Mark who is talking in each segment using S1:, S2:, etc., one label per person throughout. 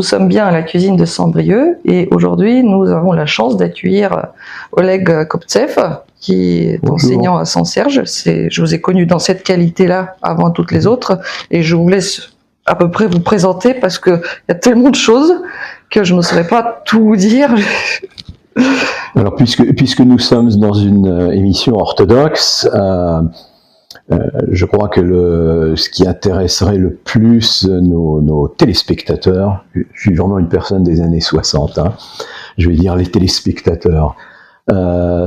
S1: Nous sommes bien à la cuisine de Saint-Brieuc et aujourd'hui nous avons la chance d'accueillir Oleg Koptsev qui est enseignant à Saint-Serge. Je vous ai connu dans cette qualité-là avant toutes les autres et je vous laisse à peu près vous présenter parce qu'il y a tellement de choses que je ne saurais pas tout vous dire.
S2: Alors puisque nous sommes dans une émission orthodoxe, je crois que ce qui intéresserait le plus nos téléspectateurs, je suis vraiment une personne des années 60, je vais dire les téléspectateurs,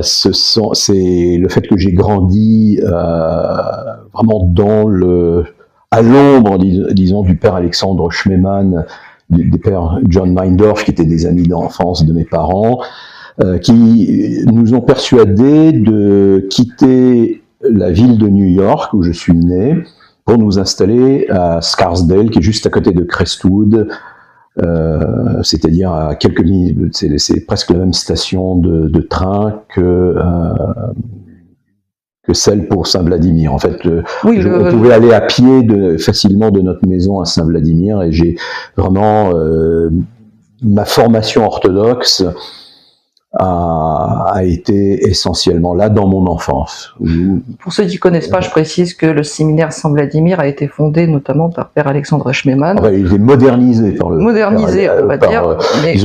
S2: c'est le fait que j'ai grandi vraiment à l'ombre, disons, du père Alexandre Schmemann, des pères John Meindorf, qui étaient des amis d'enfance de mes parents, qui nous ont persuadés de quitter la ville de New York, où je suis né, pour nous installer à Scarsdale, qui est juste à côté de Crestwood, c'est-à-dire à quelques minutes, c'est presque la même station de train que celle pour Saint-Vladimir. En fait, on pouvait aller à pied facilement de notre maison à Saint-Vladimir, et j'ai vraiment ma formation orthodoxe a été essentiellement là dans mon enfance.
S1: Pour ceux qui ne connaissent pas, je précise que le séminaire Saint-Vladimir a été fondé notamment par Père Alexandre Schmemann.
S2: Il est modernisé par le...
S1: Modernisé, on va dire. Mais...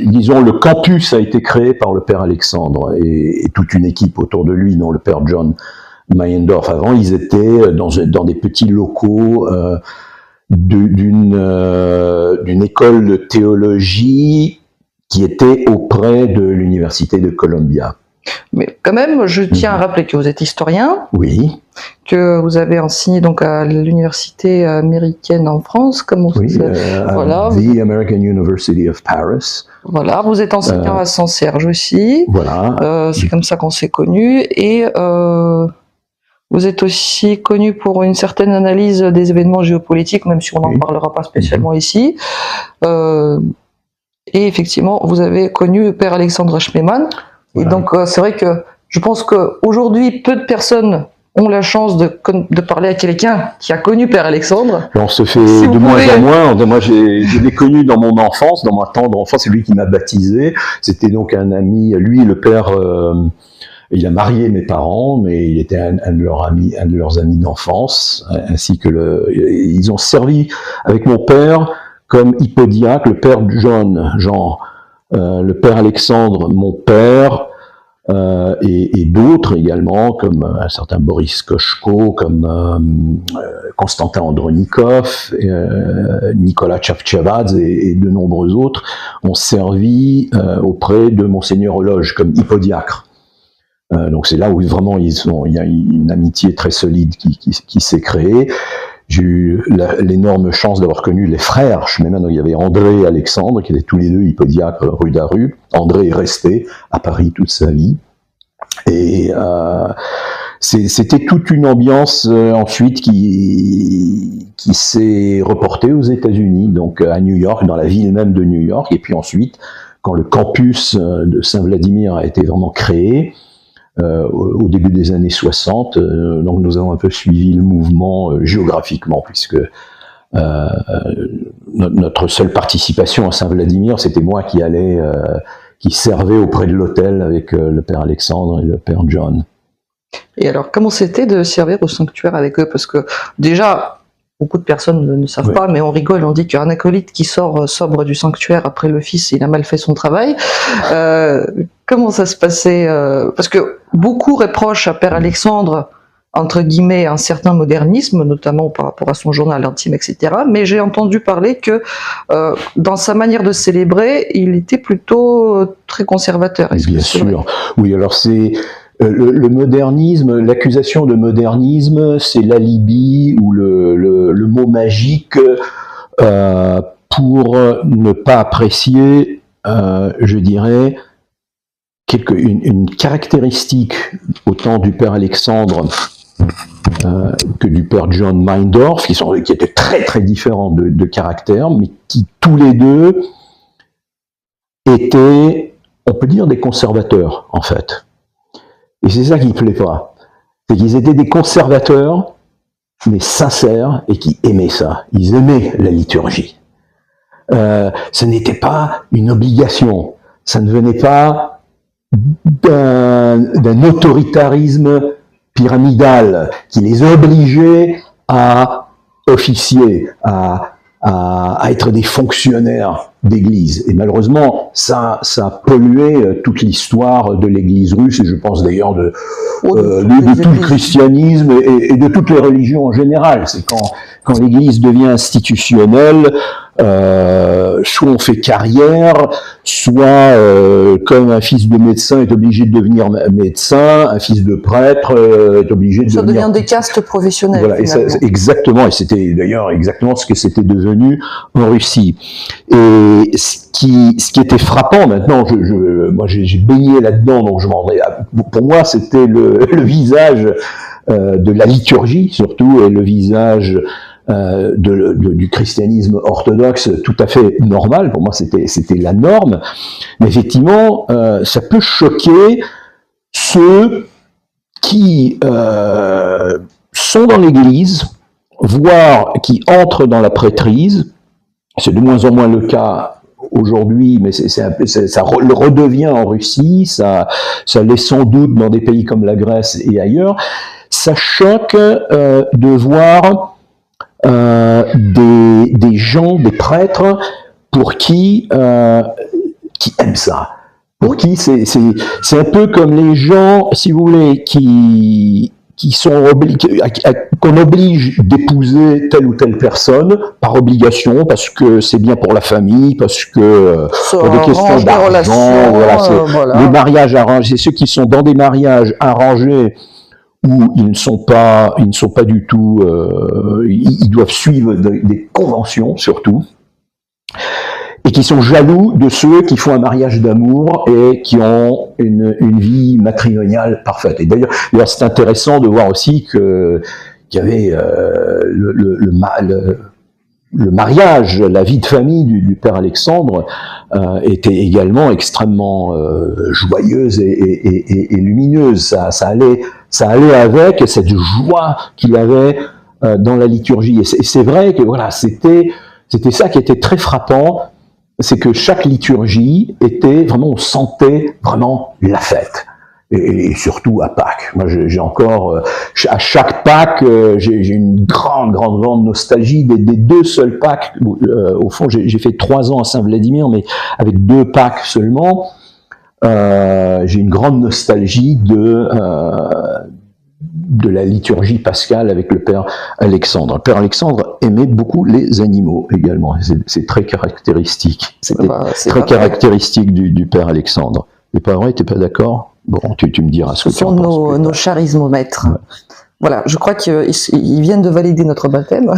S2: disons, le campus a été créé par le Père Alexandre et toute une équipe autour de lui, dont le Père John Meyendorf. Avant, ils étaient dans des petits locaux d'une école de théologie qui était auprès de l'université de Columbia.
S1: Mais quand même, je tiens à rappeler que vous êtes historien.
S2: Oui.
S1: Que vous avez enseigné donc à l'université américaine en France, comme on dit.
S2: Voilà. The American University of Paris.
S1: Voilà, vous êtes enseignant à Saint-Serge aussi.
S2: Voilà.
S1: C'est comme ça qu'on s'est connus. Et vous êtes aussi connu pour une certaine analyse des événements géopolitiques, même si on n'en parlera pas spécialement ici. Et effectivement, vous avez connu Père Alexandre Schmemann. Voilà. Et donc, c'est vrai que je pense qu'aujourd'hui, peu de personnes ont la chance de parler à quelqu'un qui a connu Père Alexandre.
S2: On se fait de moins en moins. Moi, je l'ai connu dans mon enfance, dans ma tendre enfance. C'est lui qui m'a baptisé. C'était donc un ami. Lui, le père, il a marié mes parents, mais il était un de leurs amis d'enfance, ainsi que ils ont servi avec mon père comme hypodiacre, le père Jean, le père Alexandre, mon père, et d'autres également, comme un certain Boris Kochko, comme Constantin Andronikov, Nicolas Tchavtchavadze et de nombreux autres, ont servi auprès de Monseigneur Loge comme hypodiacre. Donc c'est là où vraiment il y a une amitié très solide qui s'est créée. J'ai eu l'énorme chance d'avoir connu les frères Schmemann. Il y avait André et Alexandre, qui étaient tous les deux hypodiacres rue d'Aru. André est resté à Paris toute sa vie. Et c'était toute une ambiance ensuite qui s'est reportée aux États-Unis, donc à New York, dans la ville même de New York. Et puis ensuite, quand le campus de Saint-Vladimir a été vraiment créé, au début des années 60, donc nous avons un peu suivi le mouvement géographiquement, puisque notre seule participation à Saint-Vladimir, c'était moi qui servais auprès de l'hôtel avec le père Alexandre et le père John.
S1: Et alors, comment c'était de servir au sanctuaire avec eux? Parce que déjà, beaucoup de personnes ne savent pas, mais on rigole, on dit qu'un acolyte qui sort sobre du sanctuaire après l'office, il a mal fait son travail. Comment ça se passait? Parce que beaucoup reprochent à Père Alexandre, entre guillemets, un certain modernisme, notamment par rapport à son journal intime, etc. Mais j'ai entendu parler que dans sa manière de célébrer, il était plutôt très conservateur.
S2: Bien sûr. Oui, alors c'est... Le modernisme, l'accusation de modernisme, c'est l'alibi ou le mot magique pour ne pas apprécier, je dirais, une caractéristique autant du père Alexandre que du père John Meindorf, qui étaient très très différents de caractère, mais qui tous les deux étaient, on peut dire, des conservateurs en fait. Et c'est ça qui ne plaît pas. C'est qu'ils étaient des conservateurs, mais sincères, et qui aimaient ça. Ils aimaient la liturgie. ce n'était pas une obligation, ça ne venait pas d'un autoritarisme pyramidal qui les obligeait à officier, à être des fonctionnaires d'église. Et malheureusement, ça a pollué toute l'histoire de l'église russe, et je pense d'ailleurs de tout le christianisme et de toutes les religions en général. C'est quand l'église devient institutionnelle, soit on fait carrière, soit comme un fils de médecin est obligé de devenir médecin, un fils de prêtre est obligé de devenir...
S1: Ça devient des castes professionnelles.
S2: Voilà, et ça, exactement, et c'était d'ailleurs exactement ce que c'était devenu en Russie. Et ce qui était frappant maintenant, moi j'ai baigné là-dedans, donc je m'en... Pour moi, c'était le visage de la liturgie, surtout, et le visage du christianisme orthodoxe tout à fait normal. Pour moi, c'était la norme. Mais effectivement, ça peut choquer ceux qui sont dans l'Église, voire qui entrent dans la prêtrise. C'est de moins en moins le cas aujourd'hui, mais ça le redevient en Russie, ça l'est sans doute dans des pays comme la Grèce et ailleurs. Ça choque de voir des gens, des prêtres, pour qui aiment ça. Pour qui c'est un peu comme les gens, si vous voulez, qu'on oblige d'épouser telle ou telle personne par obligation, parce que c'est bien pour la famille, parce que pour des questions d'argent, voilà. Les mariages arrangés, c'est ceux qui sont dans des mariages arrangés où ils ne sont pas du tout, ils doivent suivre des conventions surtout, et qui sont jaloux de ceux qui font un mariage d'amour et qui ont une vie matrimoniale parfaite. Et d'ailleurs c'est intéressant de voir aussi qu'il y avait le mariage, la vie de famille du père Alexandre était également extrêmement joyeuse et lumineuse. Ça allait avec cette joie qu'il avait dans la liturgie. Et c'est vrai que voilà, c'était ça qui était très frappant, c'est que chaque liturgie était vraiment, on sentait vraiment la fête. Et surtout à Pâques. Moi, j'ai encore, à chaque Pâques, j'ai une grande nostalgie des deux seules Pâques. Au fond, j'ai fait 3 ans à Saint-Vladimir, mais avec 2 Pâques seulement. J'ai une grande nostalgie de la liturgie pascale avec le père Alexandre. Le père Alexandre aimait beaucoup les animaux également. C'est très caractéristique. C'était très caractéristique du père Alexandre. Les parents n'étaient pas d'accord? Bon, tu me diras ce que tu en penses.
S1: Ce sont nos charismomètres. Ouais. Voilà, je crois qu'ils viennent de valider notre baptême.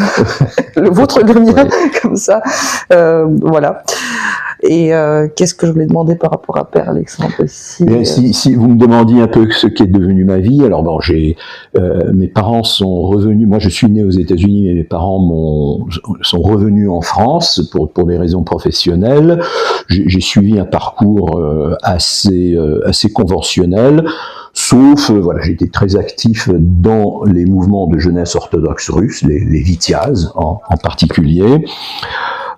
S1: Le vôtre, le mien, ouais. Comme ça. Voilà. Et qu'est-ce que je voulais demander par rapport à Père Alexandre aussi
S2: si vous me demandiez un peu ce qu'est devenu ma vie, alors bon, mes parents sont revenus, moi je suis né aux États-Unis, mais mes parents sont revenus en France pour des raisons professionnelles. J'ai suivi un parcours assez conventionnel, sauf, voilà, j'ai été très actif dans les mouvements de jeunesse orthodoxe russe, les Vitiaz en particulier.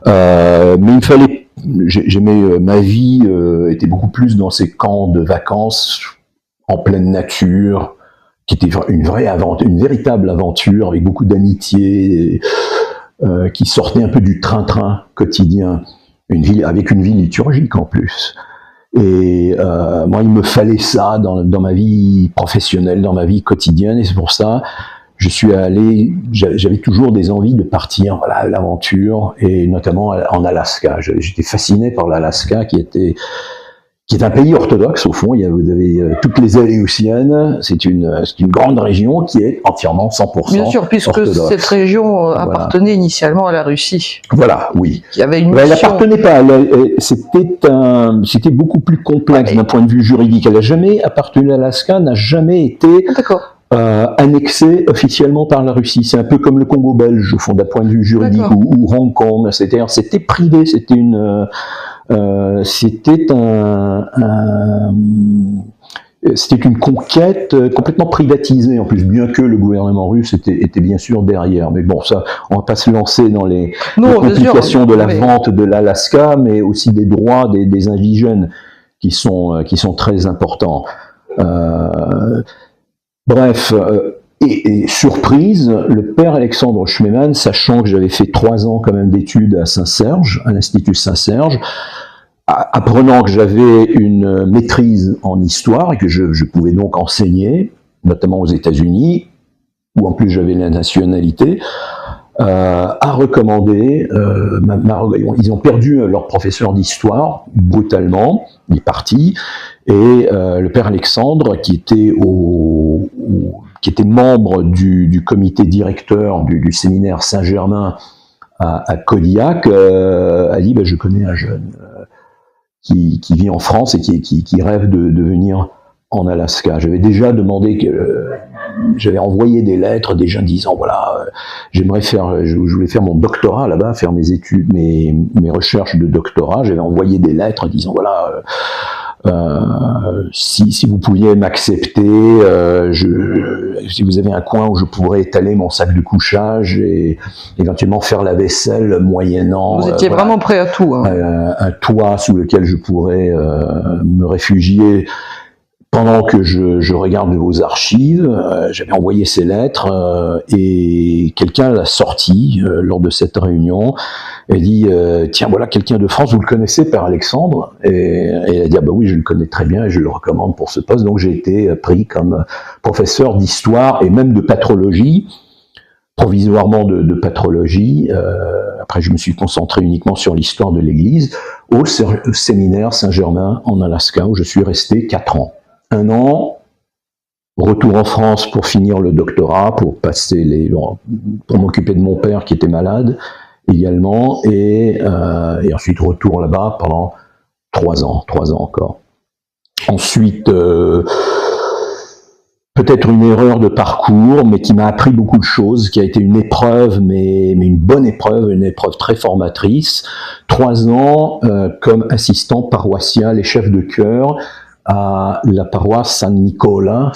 S2: Mais il fallait, j'aimais ma vie était beaucoup plus dans ces camps de vacances en pleine nature, qui était une véritable aventure avec beaucoup d'amitié, qui sortait un peu du train-train quotidien, avec une vie liturgique en plus. Et moi, il me fallait ça dans ma vie professionnelle, dans ma vie quotidienne, et c'est pour ça j'avais toujours des envies de partir, voilà, à l'aventure, et notamment en Alaska. J'étais fasciné par l'Alaska, qui est un pays orthodoxe au fond. Vous avez toutes les Aléoutiennes. C'est une grande région qui est entièrement 100%
S1: bien sûr, puisque orthodoxe. Cette région appartenait initialement à la Russie.
S2: Voilà, oui.
S1: Il y avait une mission.
S2: Elle n'appartenait pas. C'était beaucoup plus complexe d'un point de vue juridique. Elle n'a jamais appartenu à l'Alaska, n'a jamais été.
S1: D'accord.
S2: Annexé officiellement par la Russie. C'est un peu comme le Congo belge, au fond, d'un point de vue juridique, ou Hong Kong. C'était privé, c'était une conquête complètement privatisée, en plus, bien que le gouvernement russe était bien sûr derrière. Mais bon, ça, on va pas se lancer dans les complications de la vente de l'Alaska, mais aussi des droits des indigènes qui sont très importants. Bref, et surprise, le père Alexandre Schmemann, sachant que j'avais fait 3 ans quand même d'études à Saint-Serge, à l'Institut Saint-Serge, apprenant que j'avais une maîtrise en histoire et que je pouvais donc enseigner, notamment aux États-Unis, où en plus j'avais la nationalité, a recommandé, ils ont perdu leur professeur d'histoire brutalement, il est parti, et le père Alexandre, qui était membre du comité directeur du séminaire Saint-Germain à Kodiak, a dit je connais un jeune qui vit en France et qui rêve de venir en Alaska. J'avais déjà demandé j'avais envoyé des lettres déjà disant voilà, je voulais faire mon doctorat là-bas, faire mes études, mes recherches de doctorat. J'avais envoyé des lettres disant voilà, si vous pouviez m'accepter, si vous avez un coin où je pourrais étaler mon sac de couchage et éventuellement faire la vaisselle moyennant.
S1: Vous étiez vraiment prêt à tout.
S2: Hein. Un toit sous lequel je pourrais me réfugier pendant que je regarde vos archives. J'avais envoyé ces lettres et quelqu'un l'a sorti lors de cette réunion. Elle dit tiens, voilà quelqu'un de France, vous le connaissez, Père Alexandre? Et elle a dit bah oui, je le connais très bien et je le recommande pour ce poste. Donc j'ai été pris comme professeur d'histoire et même de patrologie, provisoirement de patrologie. Après je me suis concentré uniquement sur l'histoire de l'Église au séminaire Saint-Germain en Alaska, où je suis resté 4 ans. 1 an, retour en France pour finir le doctorat, pour m'occuper de mon père qui était malade également, et ensuite retour là-bas pendant 3 ans encore. Ensuite, peut-être une erreur de parcours, mais qui m'a appris beaucoup de choses, qui a été une épreuve, mais une bonne épreuve, une épreuve très formatrice. 3 ans comme assistant paroissial et chef de chœur à la paroisse Saint-Nicolas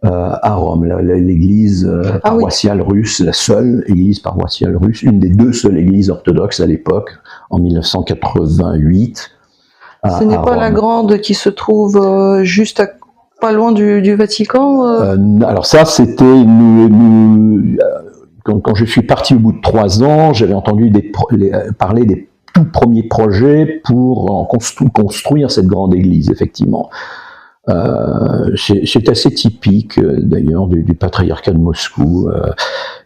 S2: à Rome, l'église paroissiale russe, la seule église paroissiale russe, une des 2 seules églises orthodoxes à l'époque, en 1988.
S1: Ce n'est pas la grande qui se trouve juste pas loin du Vatican
S2: Alors ça, c'était quand je suis parti au bout de 3 ans, j'avais entendu parler des tout premier projet pour construire cette grande église, effectivement. C'est assez typique, d'ailleurs, du patriarcat de Moscou.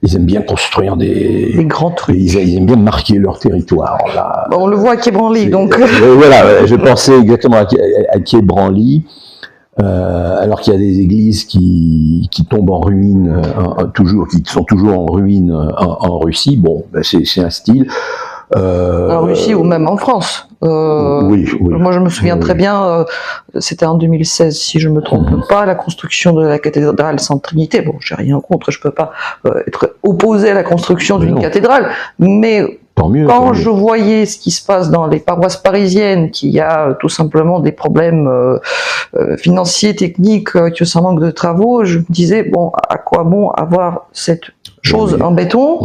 S2: Ils aiment bien construire des grands trucs. Ils aiment bien marquer leur territoire. Là.
S1: On le voit à Quai Branly, donc.
S2: Voilà, je pensais exactement à Quai Branly. Alors qu'il y a des églises qui tombent en ruine, qui sont toujours en ruine en Russie. Bon, c'est un style.
S1: En Russie ou même en France.
S2: Oui.
S1: Moi, je me souviens très bien, c'était en 2016, si je me trompe pas, la construction de la cathédrale Sainte-Trinité. Bon, j'ai rien contre, je peux pas être opposé à la construction d'une cathédrale, mais quand je voyais ce qui se passe dans les paroisses parisiennes, qu'il y a tout simplement des problèmes financiers, techniques, que ça manque de travaux, je me disais, bon, à quoi bon avoir cette chose en béton,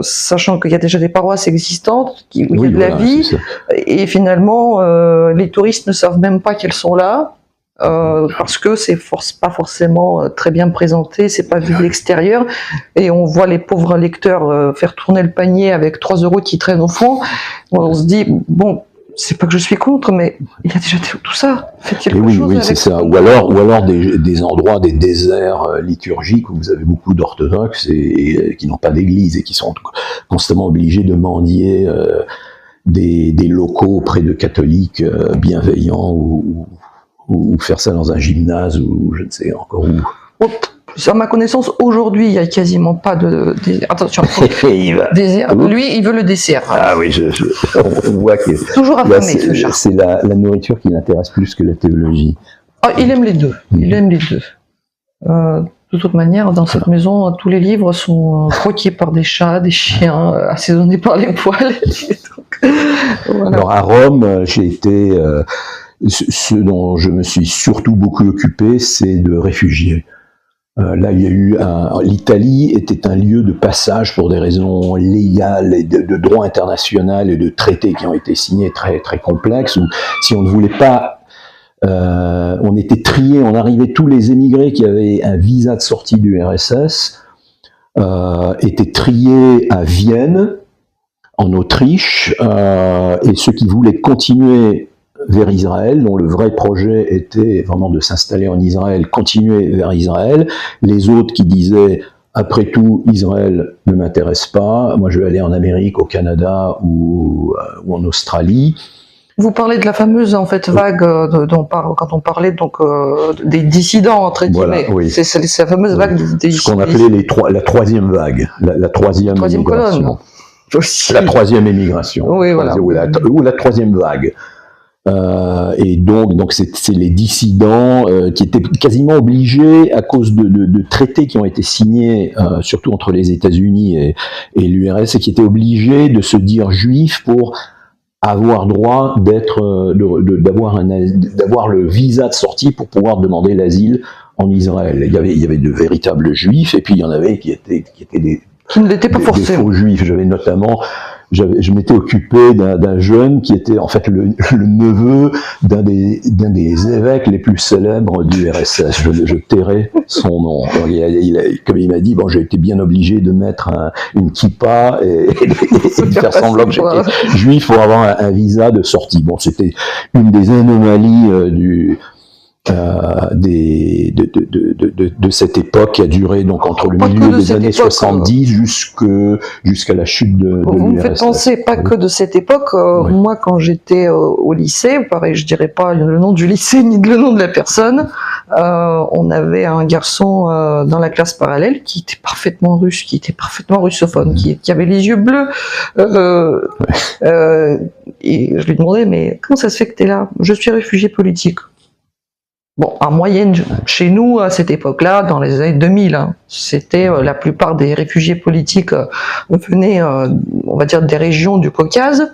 S1: sachant qu'il y a déjà des paroisses existantes où il y a de la vie, et finalement les touristes ne savent même pas qu'elles sont là, parce que c'est pas forcément très bien présenté, c'est pas vu de l'extérieur, et on voit les pauvres lecteurs faire tourner le panier avec 3 € qui traînent au fond. On se dit, bon, c'est pas que je suis contre, mais il y a déjà tout ça. Faites quelque chose avec
S2: c'est ça. Ou alors des endroits, des déserts liturgiques où vous avez beaucoup d'orthodoxes et qui n'ont pas d'église et qui sont constamment obligés de mendier des locaux auprès de catholiques bienveillants ou faire ça dans un gymnase ou je ne sais encore où.
S1: À ma connaissance, aujourd'hui, il n'y a quasiment pas de désert. Attention, désert. Lui, il veut le dessert.
S2: Ah oui, on voit que
S1: toujours affamé, ce chat.
S2: C'est la nourriture qui l'intéresse plus que la théologie.
S1: Ah, il aime les deux. Il aime les deux. De toute manière, dans cette maison, tous les livres sont croqués par des chats, des chiens, assaisonnés par les poils. Donc,
S2: voilà. Alors à Rome, j'ai été ce dont je me suis surtout beaucoup occupé, c'est de réfugiés. Là, il y a eu l'Italie était un lieu de passage pour des raisons légales et de droit international et de traités qui ont été signés très très complexes. Où si on ne voulait pas, on était triés, on arrivait tous les émigrés qui avaient un visa de sortie du RSS étaient triés à Vienne, en Autriche, et ceux qui voulaient continuer vers Israël, dont le vrai projet était vraiment de s'installer en Israël, continuer vers Israël. Les autres qui disaient, après tout, Israël ne m'intéresse pas, moi je vais aller en Amérique, au Canada ou en Australie.
S1: Vous parlez de la fameuse en fait vague quand on parlait donc des dissidents entre guillemets.
S2: Voilà, oui.
S1: C'est la fameuse vague des
S2: ce qu'on appelait la troisième vague, la troisième
S1: colonne. Aussi.
S2: La troisième émigration,
S1: oui, voilà.
S2: ou la troisième vague. Et donc c'est les dissidents qui étaient quasiment obligés à cause de traités qui ont été signés surtout entre les États-Unis et l'URSS, et qui étaient obligés de se dire juifs pour avoir droit d'avoir le visa de sortie pour pouvoir demander l'asile en Israël. Il y avait de véritables juifs, et puis il y en avait qui étaient
S1: qui ne l'étaient pas forcément.
S2: Des faux juifs. J'avais notamment, je m'étais occupé d'un jeune qui était en fait le neveu d'un des évêques les plus célèbres du RSS. Je tairai son nom. Alors, comme il m'a dit, bon, j'ai été bien obligé de mettre une kippa et de faire semblant que j'étais juif pour avoir un visa de sortie. Bon, c'était une des anomalies de cette époque qui a duré donc entre le milieu des années 70 jusqu'à la chute de l'URSS.
S1: Vous me faites penser pas que de cette époque.
S2: Oui.
S1: Moi, quand j'étais au lycée, pareil, je dirais pas le nom du lycée ni le nom de la personne, on avait un garçon dans la classe parallèle qui était parfaitement russe, qui était parfaitement russophone, qui avait les yeux bleus. Et je lui demandais, mais comment ça se fait que tu es là? Je suis réfugié politique. Bon, en moyenne, chez nous, à cette époque-là, dans les années 2000, c'était la plupart des réfugiés politiques venaient, on va dire, des régions du Caucase.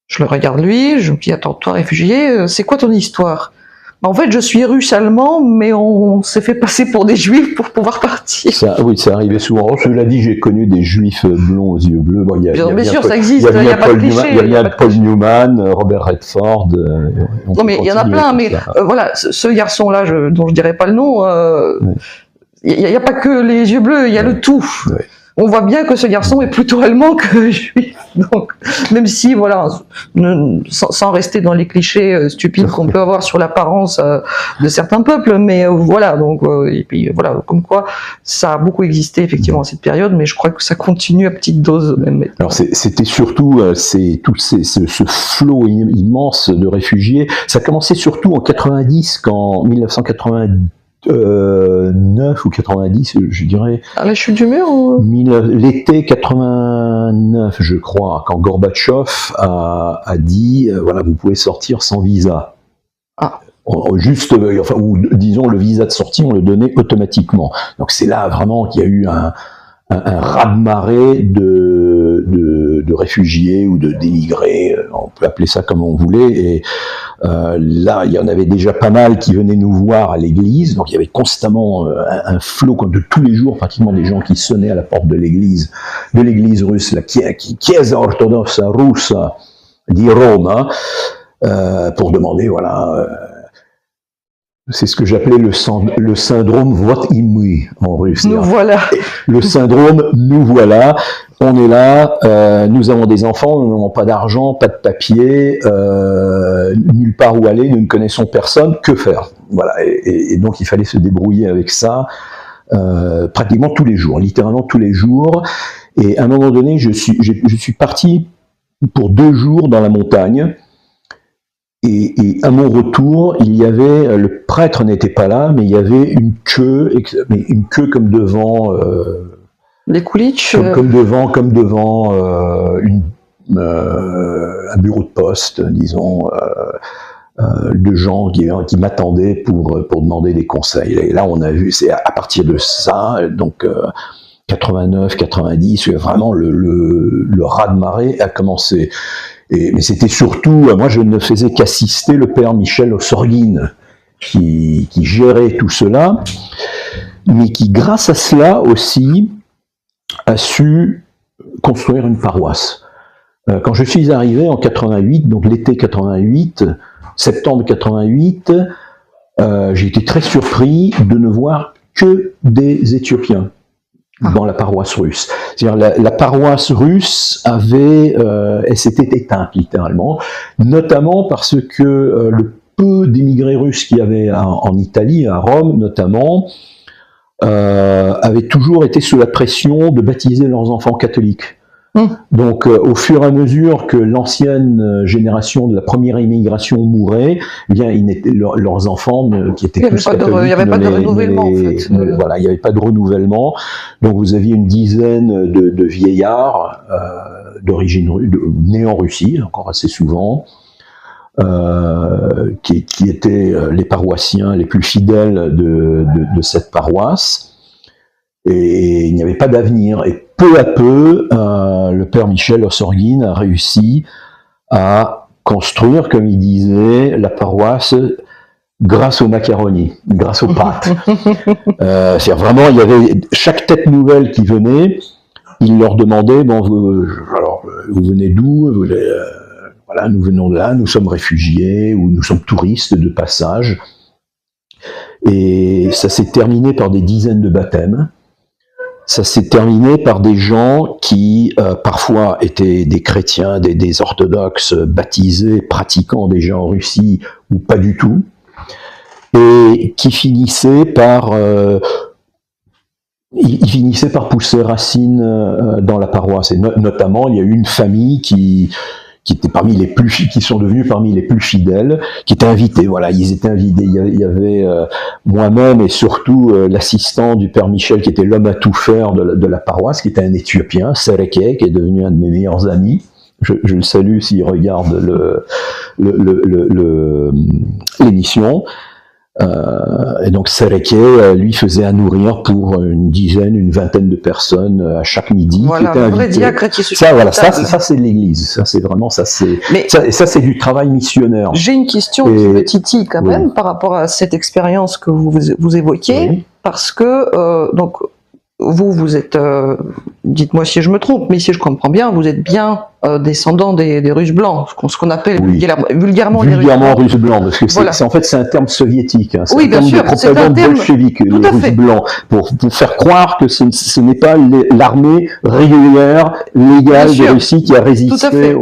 S1: Je le regarde lui, je me dis, attends, toi, réfugié, c'est quoi ton histoire? En fait, je suis russe-allemand, mais on s'est fait passer pour des juifs pour pouvoir partir.
S2: Oui, ça arrivait souvent. Cela dit, j'ai connu des juifs blonds aux yeux bleus. Bon,
S1: bien sûr, ça existe, il n'y a pas de cliché.
S2: Il y a Paul Newman, Robert Redford.
S1: Non, mais il y en a plein, mais voilà, ce garçon-là, dont je dirais pas le nom, il n'y a pas que les yeux bleus, il y a le tout. Ouais. On voit bien que ce garçon est plutôt allemand que juif. Donc, même si, voilà, sans rester dans les clichés stupides qu'on peut avoir sur l'apparence de certains peuples, mais voilà, donc, et puis voilà, comme quoi, ça a beaucoup existé effectivement à cette période, mais je crois que ça continue à petite dose même maintenant.
S2: Alors, c'était surtout ce flot immense de réfugiés. Ça commençait surtout en 90, quand 1990. 9 ou 90, je dirais.
S1: À la chute du mur ou...
S2: L'été 89, je crois, quand Gorbatchev a dit, voilà, vous pouvez sortir sans visa.
S1: Ah.
S2: Juste, enfin, ou disons, le visa de sortie, on le donnait automatiquement. Donc c'est là vraiment qu'il y a eu un raz-de-marée de réfugiés ou d'émigrés, on peut appeler ça comme on voulait, et là il y en avait déjà pas mal qui venaient nous voir à l'église, donc il y avait constamment un flot de tous les jours, pratiquement des gens qui sonnaient à la porte de l'église russe, la Chiesa Ortodossa Russa di Roma, pour demander, voilà, c'est ce que j'appelais le syndrome Vot imui en russe.
S1: Nous voilà.
S2: Le syndrome nous voilà. On est là, nous avons des enfants, nous n'avons pas d'argent, pas de papier, nulle part où aller, nous ne connaissons personne, que faire? Voilà. Et donc il fallait se débrouiller avec ça pratiquement tous les jours, littéralement tous les jours. Et à un moment donné, je suis parti pour 2 jours dans la montagne. Et à mon retour, il y avait, le prêtre n'était pas là, mais il y avait une queue comme devant
S1: les Coolidge,
S2: comme devant un bureau de poste, disons, de gens qui m'attendaient pour demander des conseils. Et là, on a vu, c'est à partir de ça, donc 89, 90, vraiment le raz-de-marée a commencé. Mais c'était surtout, moi je ne faisais qu'assister le père Michel Ossorguine, qui gérait tout cela, mais qui, grâce à cela aussi, a su construire une paroisse. Quand je suis arrivé en 88, donc l'été 88, septembre 88, j'ai été très surpris de ne voir que des Éthiopiens dans la paroisse russe. C'est-à-dire la paroisse russe elle s'était éteinte littéralement, notamment parce que le peu d'immigrés russes qu'il y avait en Italie, à Rome notamment, avaient toujours été sous la pression de baptiser leurs enfants catholiques. Donc, au fur et à mesure que l'ancienne génération de la première immigration mourait, eh bien, leurs enfants qui étaient tous catholiques,
S1: il n'y avait pas de renouvellement, en fait.
S2: Voilà, il n'y avait pas de renouvellement. Donc, vous aviez une dizaine de vieillards d'origine nés en Russie, encore assez souvent, qui étaient les paroissiens les plus fidèles de cette paroisse. Et il n'y avait pas d'avenir. Et peu à peu, le père Michel Ossorguine a réussi à construire, comme il disait, la paroisse grâce aux macaronis, grâce aux pâtes. C'est-à-dire vraiment, il y avait chaque tête nouvelle qui venait, il leur demandait, bon, vous venez d'où? Voilà, nous venons de là, nous sommes réfugiés ou nous sommes touristes de passage. Et ça s'est terminé par des dizaines de baptêmes. Ça s'est terminé par des gens qui parfois étaient des chrétiens, des orthodoxes baptisés, pratiquants déjà en Russie ou pas du tout, et qui finissaient par pousser racine dans la paroisse. Et notamment, il y a eu une famille qui sont devenus parmi les plus fidèles, qui étaient invités. Voilà, ils étaient invités. Il y avait moi-même et surtout l'assistant du père Michel, qui était l'homme à tout faire de la paroisse, qui était un Éthiopien, Sereke, qui est devenu un de mes meilleurs amis. Je le salue s'il regarde l'émission. Et donc Sereke, lui, faisait à nourrir pour une vingtaine de personnes à chaque midi.
S1: Voilà,
S2: qui étaient
S1: un vrai
S2: invités.
S1: diacre qui se
S2: Ça, voilà, ça c'est l'Église. Ça, c'est vraiment ça. Ça, c'est du travail missionnaire.
S1: J'ai une question qui me titille quand même par rapport à cette expérience que vous évoquiez, parce que donc vous êtes, dites-moi si je me trompe, mais si je comprends bien, vous êtes bien descendant des Russes blancs, ce qu'on appelle vulgairement les
S2: Russes blancs, parce que en fait c'est un terme soviétique, hein, c'est
S1: oui,
S2: un terme de propagande bolchevique, les Russes blancs, pour faire croire que ce n'est pas l'armée régulière, légale de Russie qui a résisté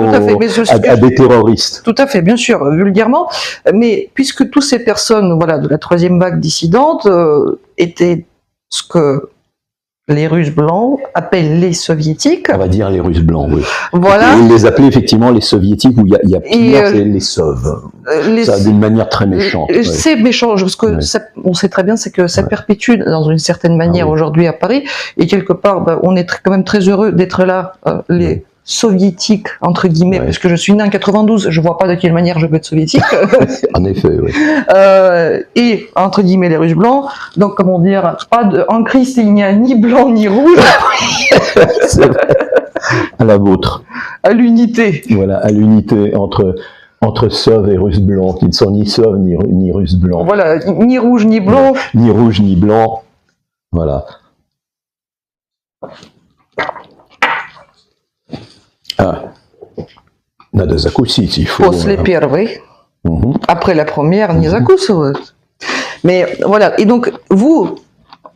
S2: à des terroristes.
S1: Tout à fait, bien sûr, vulgairement, mais puisque toutes ces personnes de la troisième vague dissidente étaient ce que les Russes blancs appellent les soviétiques.
S2: On va dire les Russes blancs, oui.
S1: Voilà.
S2: Et ils les appelaient effectivement les soviétiques, où il y a pire, c'est les Sov. Ça, d'une manière très méchante.
S1: C'est méchant, parce que on sait très bien, c'est que ça perpétue dans une certaine manière aujourd'hui à Paris, et quelque part, on est quand même très heureux d'être là, les soviétiques, entre guillemets, parce que je suis né en 92, je vois pas de quelle manière je peux être soviétique.
S2: En effet, oui.
S1: Et, entre guillemets, les Russes blancs, donc, comment dire, en Christ, il n'y a ni blanc ni rouge.
S2: C'est vrai. À la vôtre.
S1: À l'unité.
S2: Voilà, à l'unité entre Sov et Russes blancs, qui ne sont ni Sov ni Russes blancs.
S1: Voilà, ni rouge ni blanc.
S2: Ni rouge ni blanc. Voilà. Надо закусить, il faut.
S1: После первой. Après la première, не закусывают. Mais voilà. Et donc, vous,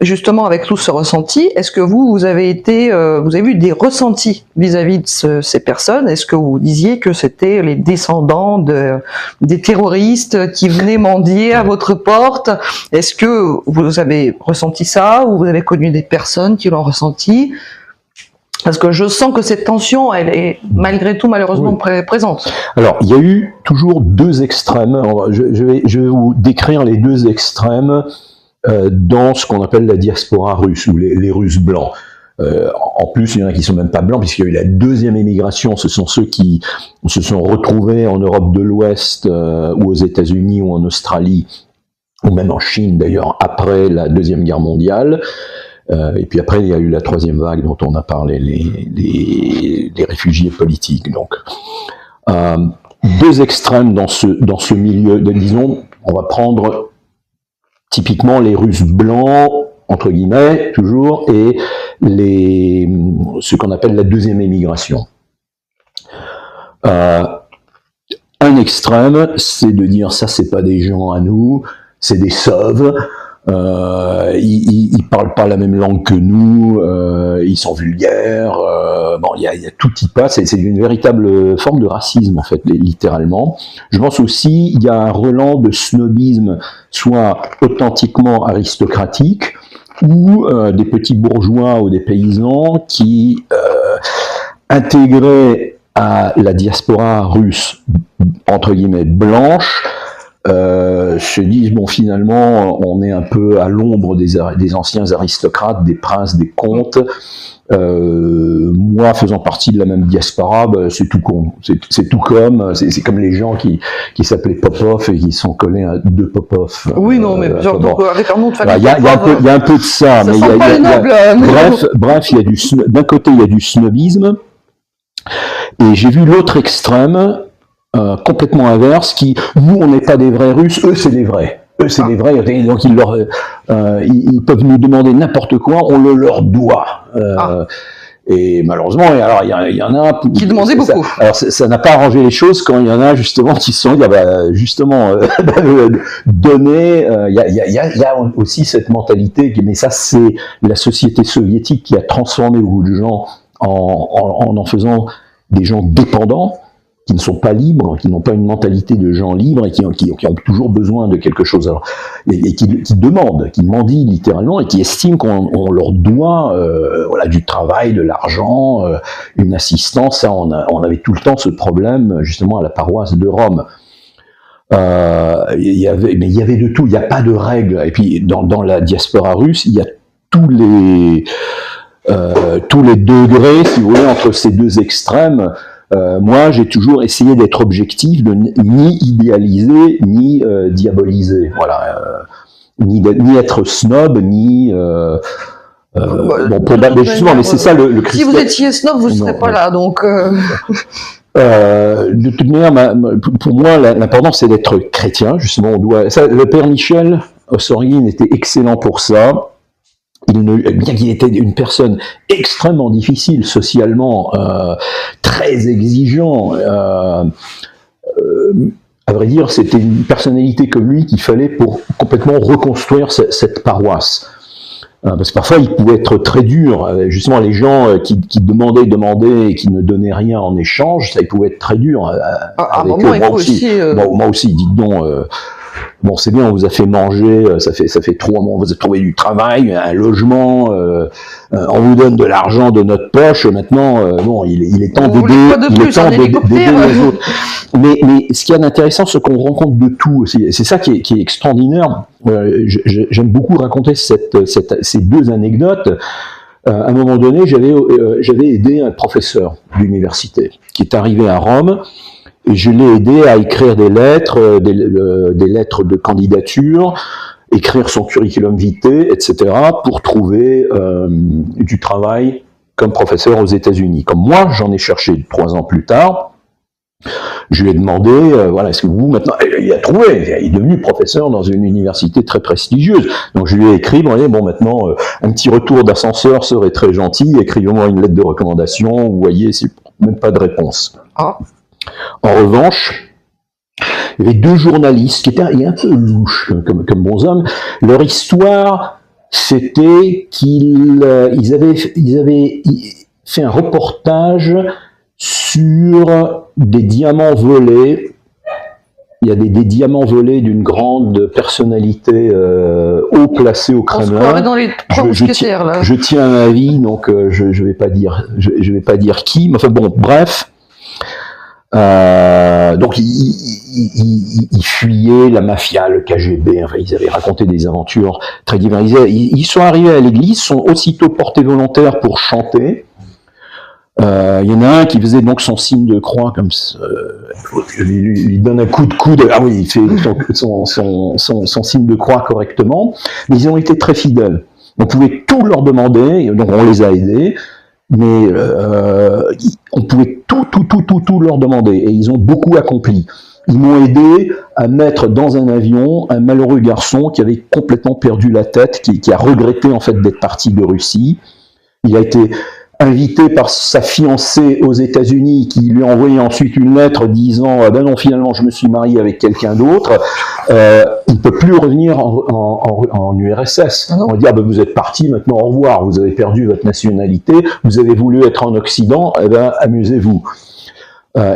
S1: justement, avec tout ce ressenti, est-ce que vous avez eu des ressentis vis-à-vis de ces personnes? Est-ce que vous disiez que c'était les descendants des terroristes qui venaient mendier à votre porte? Est-ce que vous avez ressenti ça, ou vous avez connu des personnes qui l'ont ressenti? Parce que je sens que cette tension, elle est malgré tout malheureusement présente.
S2: Alors, il y a eu toujours deux extrêmes. Je vais vous décrire les deux extrêmes dans ce qu'on appelle la diaspora russe, ou les Russes blancs. En plus, il y en a qui sont même pas blancs, puisqu'il y a eu la deuxième émigration. Ce sont ceux qui se sont retrouvés en Europe de l'Ouest, ou aux États-Unis, ou en Australie, ou même en Chine d'ailleurs, après la Deuxième Guerre mondiale. Et puis après, il y a eu la troisième vague dont on a parlé, les réfugiés politiques. Donc, deux extrêmes dans ce milieu. Disons, on va prendre typiquement les Russes blancs, entre guillemets, toujours, et ce qu'on appelle la deuxième émigration. Un extrême, c'est de dire ça, c'est pas des gens à nous, c'est des sauves. Ils parlent pas la même langue que nous, ils sont vulgaires. Bon, il y a tout y passe. C'est une véritable forme de racisme en fait, littéralement. Je pense aussi il y a un relent de snobisme, soit authentiquement aristocratique, ou des petits bourgeois ou des paysans qui intégrés à la diaspora russe, entre guillemets, blanche, se disent, bon, finalement, on est un peu à l'ombre des anciens aristocrates, des princes, des comtes. Moi, faisant partie de la même diaspora, bah, c'est tout con. C'est tout comme, c'est comme les gens qui s'appelaient Popov et qui sont collés à deux Popov.
S1: Oui, non, mais genre, donc, avec un nom de famille.
S2: Il y a un peu de ça. Mais bref, d'un côté, il y a du snobisme. Et j'ai vu l'autre extrême, complètement inverse, nous, on n'est pas des vrais Russes, eux, c'est des vrais. Eux, c'est des vrais, donc ils peuvent nous demander n'importe quoi, on le leur doit. Et malheureusement, alors il y en a
S1: qui demandaient beaucoup.
S2: Alors ça n'a pas arrangé les choses quand il y en a justement qui se sont dit, donner. Il y a aussi cette mentalité, mais ça c'est la société soviétique qui a transformé beaucoup de gens en faisant des gens dépendants, qui ne sont pas libres, qui n'ont pas une mentalité de gens libres et qui ont toujours besoin de quelque chose. Alors, et qui demandent, qui mendient littéralement et qui estiment qu'on leur doit du travail, de l'argent, une assistance. Ça, on avait tout le temps ce problème justement à la paroisse de Rome. Il y avait de tout, il n'y a pas de règles. Et puis dans la diaspora russe, il y a tous les degrés, si vous voulez, entre ces deux extrêmes. Moi, j'ai toujours essayé d'être objectif, de ni idéaliser, ni diaboliser. Voilà, ni être snob, ni. Justement, mais c'est ça le
S1: si vous étiez snob, vous ne serez pas là, donc.
S2: De toute manière, pour moi, l'important c'est d'être chrétien. Justement, le père Michel Ossorgin était excellent pour ça. Bien qu'il était une personne extrêmement difficile socialement, très exigeant, à vrai dire, c'était une personnalité comme lui qu'il fallait pour complètement reconstruire cette paroisse. Parce que parfois, il pouvait être très dur. Justement, les gens qui demandaient et qui ne donnaient rien en échange, ça, il pouvait être très dur.
S1: Moi
S2: aussi, dites donc... bon, c'est bien, on vous a fait manger, ça fait 3 mois, on vous a trouvé du travail, un logement, on vous donne de l'argent de notre poche, maintenant, il est temps d'aider les autres. Mais ce qu'il y a d'intéressant, c'est qu'on rencontre de tout aussi. C'est ça qui est extraordinaire. J'aime beaucoup raconter ces deux anecdotes. À un moment donné, j'avais aidé un professeur d'université qui est arrivé à Rome. Et je l'ai aidé à écrire des lettres, des lettres de candidature, écrire son curriculum vitae, etc., pour trouver du travail comme professeur aux États-Unis. Comme moi, j'en ai cherché 3 ans plus tard. Je lui ai demandé, est-ce que vous, maintenant, il a trouvé, il est devenu professeur dans une université très prestigieuse. Donc je lui ai écrit, maintenant, un petit retour d'ascenseur serait très gentil, écrivez-moi une lettre de recommandation, vous voyez, c'est même pas de réponse. En revanche, il y avait 2 journalistes qui étaient un peu louches comme bons hommes. Leur histoire, c'était qu'ils avaient fait un reportage sur des diamants volés. Il y a des diamants volés d'une grande personnalité haut placée au Kremlin. On se croirait dans
S1: les 3 mousquetaires, là.
S2: Je tiens à ma vie, donc je vais pas dire qui. Mais enfin bon, bref. Donc ils fuyaient la mafia, le KGB, enfin ils avaient raconté des aventures très diverses. Ils sont arrivés à l'église, sont aussitôt portés volontaires pour chanter. Il y en a un qui faisait donc son signe de croix comme ça, lui donne un coup de coude. Ah oui, il fait son signe de croix correctement. Mais ils ont été très fidèles. On pouvait tout leur demander, donc on les a aidés. mais on pouvait tout leur demander, et ils ont beaucoup accompli. Ils m'ont aidé à mettre dans un avion un malheureux garçon qui avait complètement perdu la tête, qui a regretté en fait d'être parti de Russie. Il a été invité par sa fiancée aux États-Unis, qui lui a envoyé ensuite une lettre disant ah ben non, finalement je me suis marié avec quelqu'un d'autre. Il ne peut plus revenir en URSS. On va dire ah ben vous êtes parti, maintenant au revoir, vous avez perdu votre nationalité, vous avez voulu être en Occident, eh ben amusez-vous.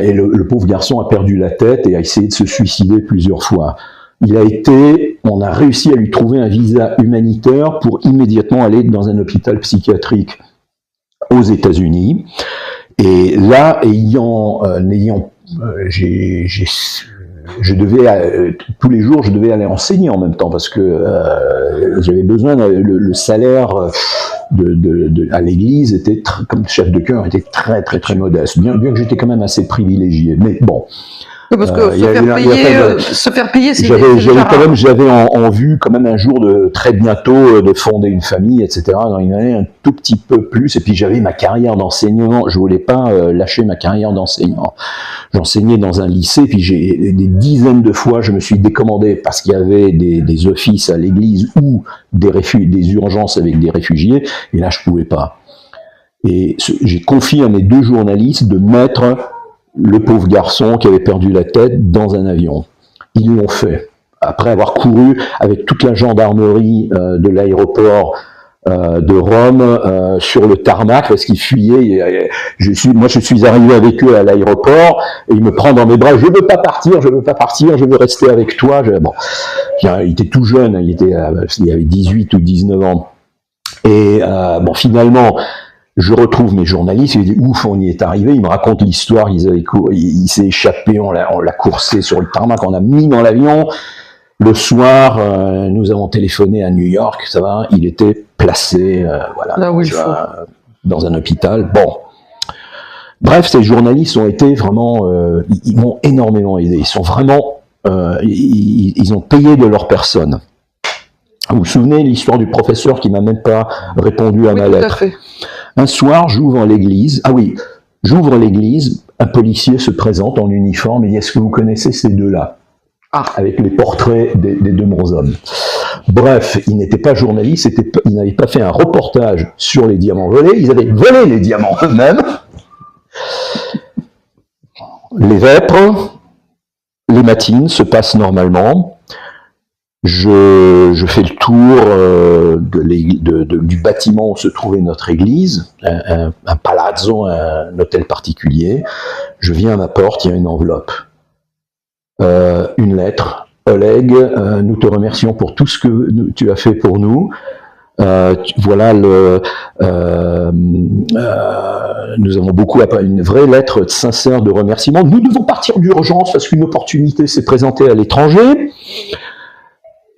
S2: Et le pauvre garçon a perdu la tête et a essayé de se suicider plusieurs fois. On a réussi à lui trouver un visa humanitaire pour immédiatement aller dans un hôpital psychiatrique aux États-Unis. Et là, je devais tous les jours, je devais aller enseigner en même temps parce que j'avais besoin le salaire à l'église était comme chef de chœur était très très très modeste, bien que j'étais quand même assez privilégié. Mais bon.
S1: Parce que se faire payer, c'est
S2: j'avais en vue quand même un jour très bientôt de fonder une famille, etc. Dans une année un tout petit peu plus. Et puis j'avais ma carrière d'enseignant. Je voulais pas lâcher ma carrière d'enseignant. J'enseignais dans un lycée. Puis des dizaines de fois, je me suis décommandé parce qu'il y avait des offices à l'église ou des urgences avec des réfugiés. Et là, je pouvais pas. Et j'ai confié à mes 2 journalistes de mettre le pauvre garçon qui avait perdu la tête dans un avion. Ils l'ont fait. Après avoir couru avec toute la gendarmerie de l'aéroport de Rome sur le tarmac parce qu'ils fuyaient. Je suis arrivé avec eux à l'aéroport et il me prend dans mes bras. Je veux pas partir, je veux rester avec toi. Bon, il était tout jeune, il avait 18 ou 19 ans. Et bon, finalement, je retrouve mes journalistes, ils disent ouf, on y est arrivé, ils me racontent l'histoire, il s'est échappé, on l'a coursé sur le tarmac, on l'a mis dans l'avion. Le soir, nous avons téléphoné à New York, ça va, il était placé dans un hôpital. Bon. Bref, ces journalistes ont été vraiment, ils m'ont énormément aidé. Ils sont vraiment, ils ont payé de leur personne. Vous vous souvenez l'histoire du professeur qui m'a même pas répondu à ma lettre?
S1: Tout à fait.
S2: Un soir, j'ouvre l'église, un policier se présente en uniforme et dit « Est-ce que vous connaissez ces deux-là » avec les portraits des 2 bonshommes. Bref, il n'était pas journaliste, il n'avait pas fait un reportage sur les diamants volés, ils avaient volé les diamants eux-mêmes. Les vêpres, les matines se passent normalement. Je fais le tour du bâtiment où se trouvait notre église, un palazzo, un hôtel particulier. Je viens à ma porte, il y a une enveloppe. Une lettre. Oleg, nous te remercions pour tout ce que tu as fait pour nous. Voilà nous avons beaucoup appris une vraie lettre sincère de remerciement. Nous devons partir d'urgence parce qu'une opportunité s'est présentée à l'étranger.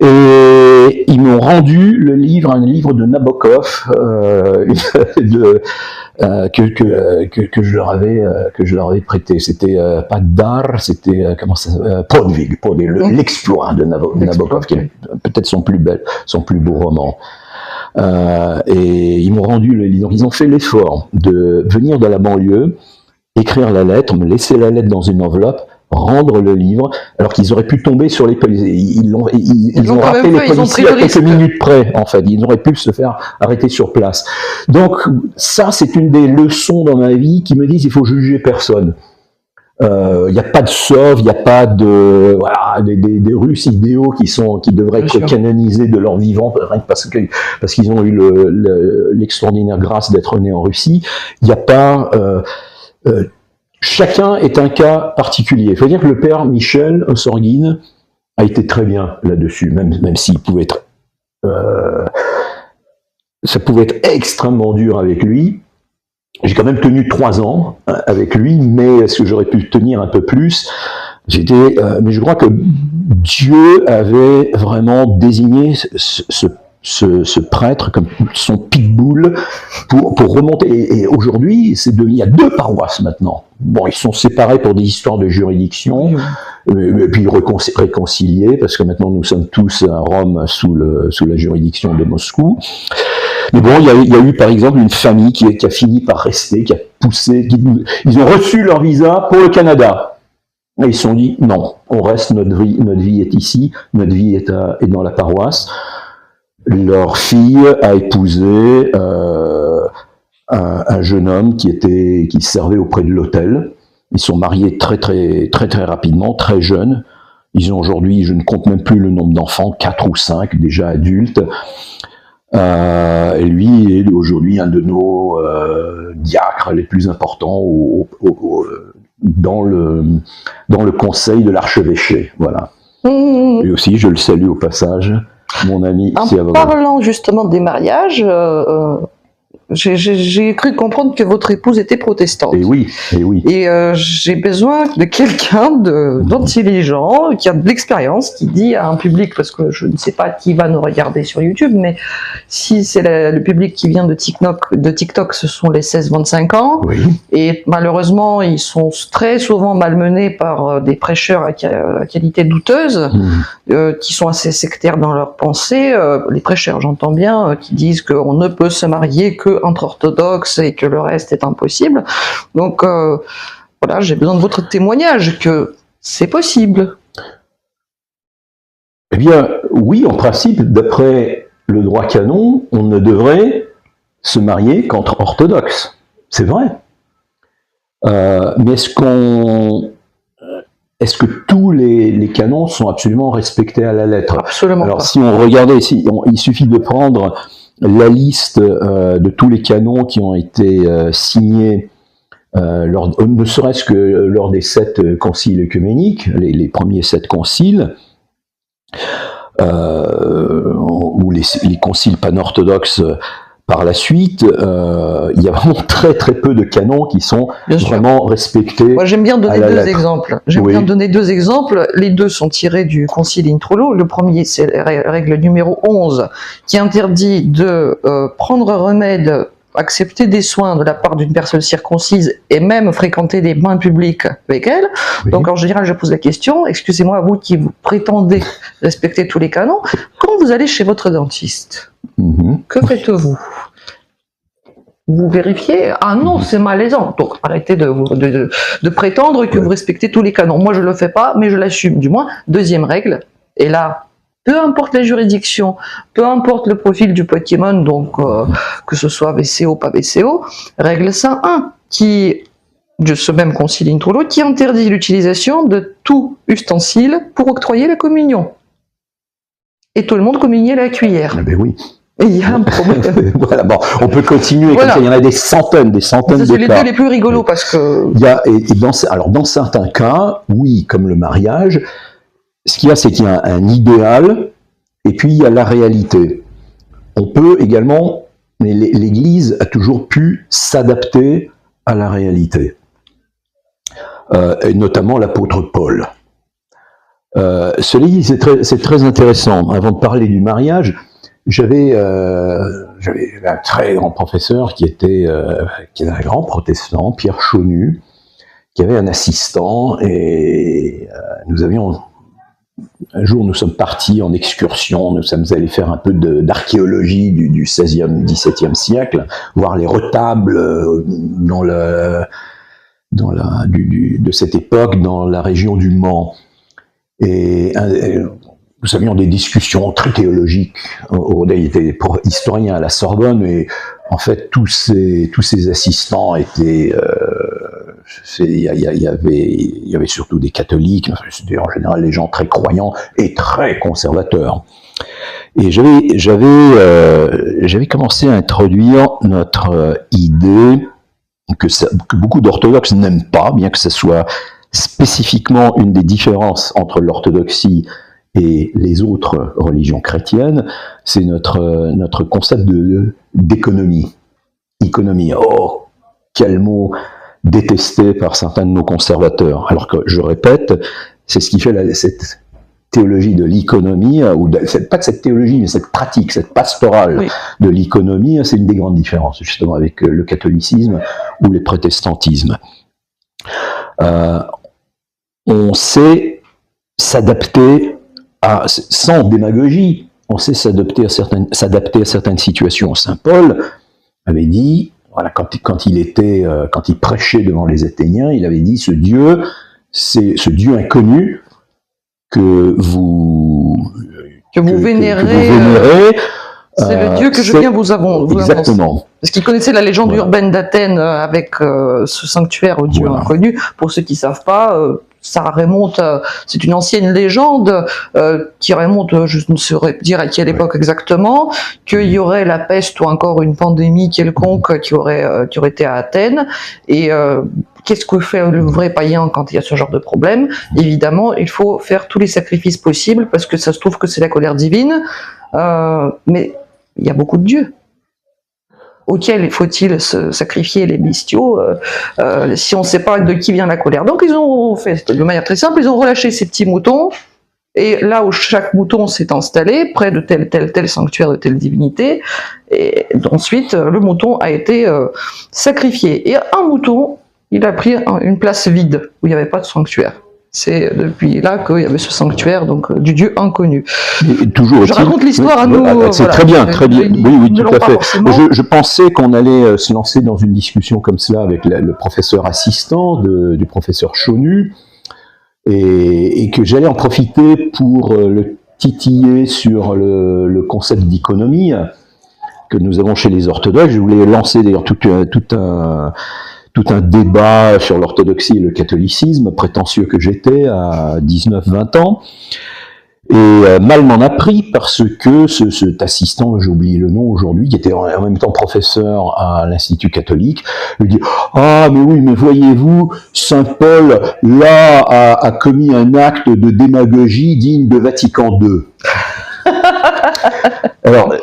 S2: Et ils m'ont rendu un livre de Nabokov que je leur avais prêté. C'était pas Dar, c'était Podvig, l'exploit de Nabokov, qui est peut-être son plus beau roman. Et ils m'ont rendu le livre. Ils ont fait l'effort de venir de la banlieue, écrire la lettre, me laisser la lettre dans une enveloppe, rendre le livre, alors qu'ils auraient pu tomber sur les policiers. Ils ont rappelé les policiers à quelques minutes près, en fait. Ils auraient pu se faire arrêter sur place. Donc, ça, c'est une des leçons dans ma vie qui me disent il faut juger personne. Il n'y a pas de sauve, il n'y a pas de des Russes idéaux qui devraient être canonisés de leur vivant parce qu'ils ont eu l'extraordinaire grâce d'être nés en Russie. Il n'y a pas chacun est un cas particulier. Il faut dire que le père Michel Ossorgin a été très bien là-dessus, même s'il pouvait être ça pouvait être extrêmement dur avec lui. J'ai quand même tenu 3 ans avec lui, mais est-ce que j'aurais pu tenir un peu plus? Mais je crois que Dieu avait vraiment désigné ce ce prêtre comme son pitbull pour remonter. Et aujourd'hui, il y a 2 paroisses maintenant. Bon, ils sont séparés pour des histoires de juridiction, et puis réconciliés, parce que maintenant nous sommes tous à Rome sous la juridiction de Moscou. Mais bon, il y a eu par exemple une famille qui a fini par rester, qui a poussé, ils ont reçu leur visa pour le Canada. Et ils se sont dit, non, on reste, notre vie est ici, notre vie est dans la paroisse. Leur fille a épousé un jeune homme qui servait auprès de l'hôtel. Ils sont mariés très rapidement, très jeunes. Ils ont aujourd'hui, je ne compte même plus le nombre d'enfants, 4 ou 5 déjà adultes. Et lui est aujourd'hui un de nos diacres les plus importants dans le conseil de l'archevêché. Voilà. Et aussi, je le salue au passage. Mon ami,
S1: en parlant justement des mariages, j'ai cru comprendre que votre épouse était protestante.
S2: Et oui.
S1: Et j'ai besoin de quelqu'un d'intelligent, qui a de l'expérience, qui dit à un public, parce que je ne sais pas qui va nous regarder sur YouTube, mais si c'est le public qui vient de TikTok, ce sont les 16-25 ans.
S2: Oui.
S1: Et malheureusement, ils sont très souvent malmenés par des prêcheurs à qualité douteuse, qui sont assez sectaires dans leurs pensées. Les prêcheurs, j'entends bien, qui disent qu'on ne peut se marier que entre orthodoxes et que le reste est impossible. Donc voilà, j'ai besoin de votre témoignage que c'est possible.
S2: Eh bien, oui, en principe, d'après le droit canon, on ne se marier qu'entre orthodoxes. C'est vrai. Mais est-ce que tous les canons sont absolument respectés à la lettre?
S1: Absolument
S2: Alors,
S1: pas.
S2: si on regardait, il suffit de prendre la liste de tous les canons qui ont été signés, ne serait-ce que lors des 7 conciles œcuméniques, les premiers 7 conciles, ou les conciles panorthodoxes par la suite, il y a vraiment très peu de canons qui sont vraiment respectés.
S1: Moi, j'aime bien donner 2 exemples. Bien donner 2 exemples. Les 2 sont tirés du Concile Intrulo. Le premier, c'est la règle numéro 11, qui interdit de prendre remède, accepter des soins de la part d'une personne circoncise et même fréquenter des bains publics avec elle. Oui. Donc en général, je pose la question, excusez-moi, vous qui vous prétendez respecter tous les canons, quand vous allez chez votre dentiste, que faites-vous? Vous vérifiez? Ah non, c'est malaisant. Donc arrêtez de prétendre que vous respectez tous les canons. Moi, je ne le fais pas, mais je l'assume. Du moins, 2e règle, et là, peu importe la juridiction, peu importe le profil du Pokémon, donc que ce soit VCO, pas VCO, règle 101, de ce même concile Intrulo, qui interdit l'utilisation de tout ustensile pour octroyer la communion. Et tout le monde communiait à la cuillère.
S2: Eh ben oui.
S1: Et il y a un problème.
S2: Voilà, bon, on peut continuer, voilà. Comme ça, il y en a des centaines de cas.
S1: C'est les 2 les plus rigolos, parce que...
S2: Dans certains cas, oui, comme le mariage, ce qu'il y a, c'est qu'il y a un idéal, et puis il y a la réalité. On peut également, l'Église a toujours pu s'adapter à la réalité, et notamment l'apôtre Paul. Cela dit, c'est très intéressant. Avant de parler du mariage, j'avais un très grand professeur qui était un grand protestant, Pierre Chaunu, qui avait un assistant, et un jour, nous sommes partis en excursion, nous sommes allés faire un peu d'archéologie du XVIe, XVIIe siècle, voir les retables de cette époque dans la région du Mans. Et nous avions des discussions très théologiques. Il était historien à la Sorbonne, et en fait, tous ces assistants étaient... il y avait surtout des catholiques, c'était en général des gens très croyants et très conservateurs. Et j'avais commencé à introduire notre idée que beaucoup d'orthodoxes n'aiment pas, bien que ce soit spécifiquement une des différences entre l'orthodoxie et les autres religions chrétiennes, c'est notre concept d'économie. Économie, oh, quel mot détesté par certains de nos conservateurs. Alors que, je répète, c'est ce qui fait théologie de l'économie, pas de cette théologie, mais cette pratique, cette pastorale de l'économie, c'est une des grandes différences, justement, avec le catholicisme ou le protestantisme. On sait s'adapter sans démagogie, on sait s'adapter à certaines situations. Saint Paul avait dit, voilà, quand il prêchait devant les Athéniens, il avait dit, ce Dieu inconnu que vous
S1: vénérez, c'est le Dieu que je viens vous annoncer.
S2: Exactement.
S1: Parce qu'il connaissait la légende urbaine d'Athènes avec ce sanctuaire au Dieu inconnu. Pour ceux qui ne savent pas, ça remonte, c'est une ancienne légende qui remonte, je ne saurais dire à quelle époque exactement, qu'il y aurait la peste ou encore une pandémie quelconque qui aurait été à Athènes. Et qu'est-ce que fait le vrai païen quand il y a ce genre de problème? Évidemment, il faut faire tous les sacrifices possibles parce que ça se trouve que c'est la colère divine, mais il y a beaucoup de dieux auxquels faut-il se sacrifier les bestiaux si on ne sait pas de qui vient la colère. Donc ils ont fait de manière très simple, ils ont relâché ces petits moutons, et là où chaque mouton s'est installé, près de tel sanctuaire de telle divinité, et ensuite le mouton a été sacrifié. Et un mouton, il a pris une place vide, où il n'y avait pas de sanctuaire. C'est depuis là qu'il y avait ce sanctuaire donc du Dieu inconnu.
S2: Et toujours
S1: je raconte l'histoire à nous.
S2: C'est très bien, très bien. Oui, tout à fait. Je pensais qu'on allait se lancer dans une discussion comme cela avec le professeur assistant du professeur Chaunu, et que j'allais en profiter pour le titiller sur le concept d'économie que nous avons chez les orthodoxes. Je voulais lancer d'ailleurs tout un débat sur l'orthodoxie et le catholicisme, prétentieux que j'étais à 19-20 ans. Et mal m'en a pris parce que cet assistant, j'ai oublié le nom aujourd'hui, qui était en même temps professeur à l'Institut catholique, lui dit « Ah, mais oui, mais voyez-vous, Saint Paul, là, a commis un acte de démagogie digne de Vatican II. » Alors,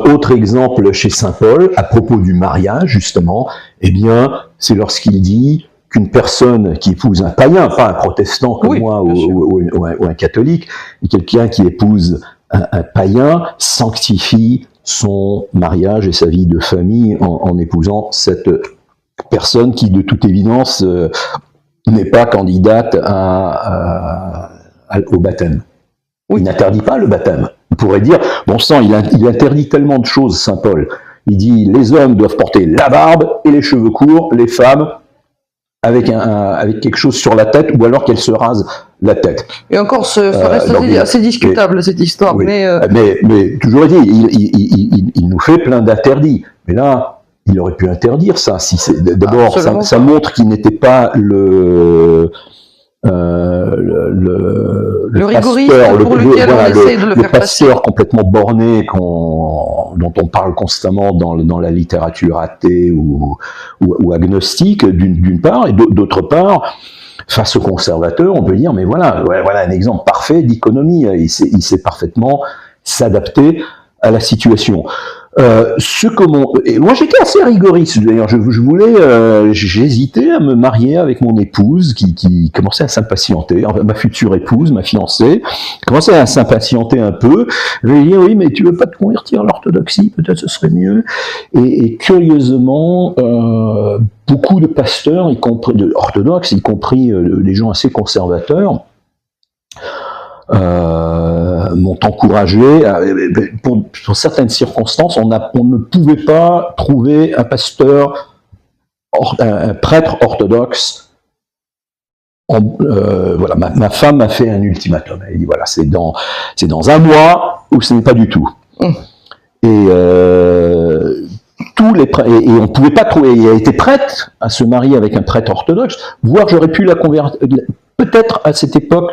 S2: autre exemple chez Saint Paul, à propos du mariage, justement, eh bien, c'est lorsqu'il dit qu'une personne qui épouse un païen, pas un protestant comme moi ou un catholique, mais quelqu'un qui épouse un païen sanctifie son mariage et sa vie de famille en épousant cette personne qui, de toute évidence, n'est pas candidate au baptême. Il n'interdit pas le baptême. On pourrait dire, bon sang, il interdit tellement de choses, Saint Paul. Il dit, les hommes doivent porter la barbe et les cheveux courts, les femmes avec quelque chose sur la tête, ou alors qu'elles se rasent la tête.
S1: Et encore, ça reste assez discutable, cette histoire.
S2: Oui, mais toujours est-il, il nous fait plein d'interdits. Mais là, il aurait pu interdire ça. D'abord, ça montre qu'il n'était pas le
S1: rigoriste pour lequel on essaie de le faire passer.
S2: Le pasteur complètement borné dont on parle constamment dans la littérature athée ou agnostique, d'une part, et d'autre part, face aux conservateurs, on peut dire, mais voilà un exemple parfait d'économie. Il sait parfaitement s'adapter à la situation. Et moi j'étais assez rigoriste d'ailleurs, j'hésitais à me marier avec mon épouse qui commençait à s'impatienter, ma future épouse, ma fiancée, commençait à s'impatienter un peu. Je lui ai dit oui, mais tu veux pas te convertir à l'orthodoxie, peut-être ce serait mieux. Et curieusement, beaucoup de pasteurs, y compris orthodoxes, y compris les gens assez conservateurs, m'ont encouragé. Pour certaines circonstances, on ne pouvait pas trouver un pasteur, un prêtre orthodoxe. Voilà, ma femme m'a fait un ultimatum. Elle dit voilà, c'est dans un mois ou ce n'est pas du tout. Et tous les prêtres, et on pouvait pas trouver. Elle était prête à se marier avec un prêtre orthodoxe, voire j'aurais pu la convertir. Peut-être à cette époque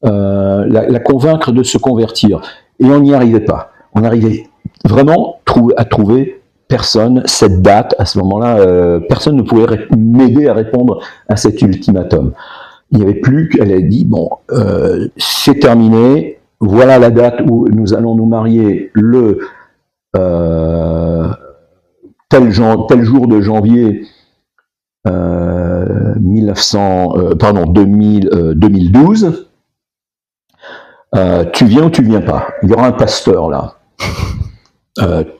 S2: la convaincre de se convertir. Et on n'y arrivait pas. On n'arrivait vraiment à trouver personne, cette date, à ce moment-là, personne ne pouvait m'aider à répondre à cet ultimatum. Il n'y avait plus qu'elle a dit, bon, c'est terminé, voilà la date où nous allons nous marier le tel jour de janvier 2012. Tu viens ou tu viens pas? Il y aura un pasteur là.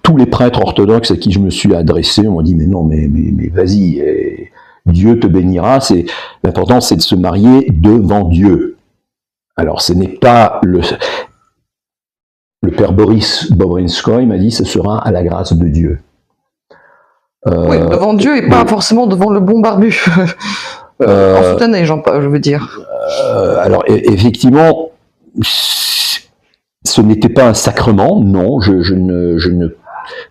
S2: Tous les prêtres orthodoxes à qui je me suis adressé m'ont dit mais non, mais vas-y, Dieu te bénira. L'important, c'est de se marier devant Dieu. Alors, ce n'est pas le père Boris Bobrinskoy m'a dit ce sera à la grâce de Dieu.
S1: Oui, devant Dieu et pas forcément devant le bon barbu. En soutane, je veux dire.
S2: Alors, effectivement, ce n'était pas un sacrement, non, je ne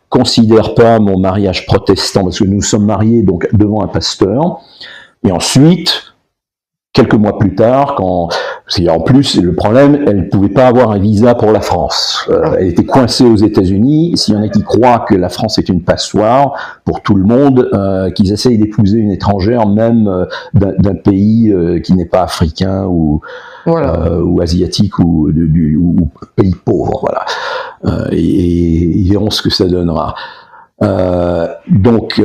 S2: considère pas mon mariage protestant, parce que nous sommes mariés donc devant un pasteur, et ensuite, quelques mois plus tard, parce qu'en plus, le problème, elle ne pouvait pas avoir un visa pour la France. Elle était coincée aux États-Unis. S'il y en a qui croient que la France est une passoire pour tout le monde, qu'ils essayent d'épouser une étrangère, même d'un pays qui n'est pas africain ou asiatique ou pays pauvre. Voilà. Et ils verront ce que ça donnera. Donc,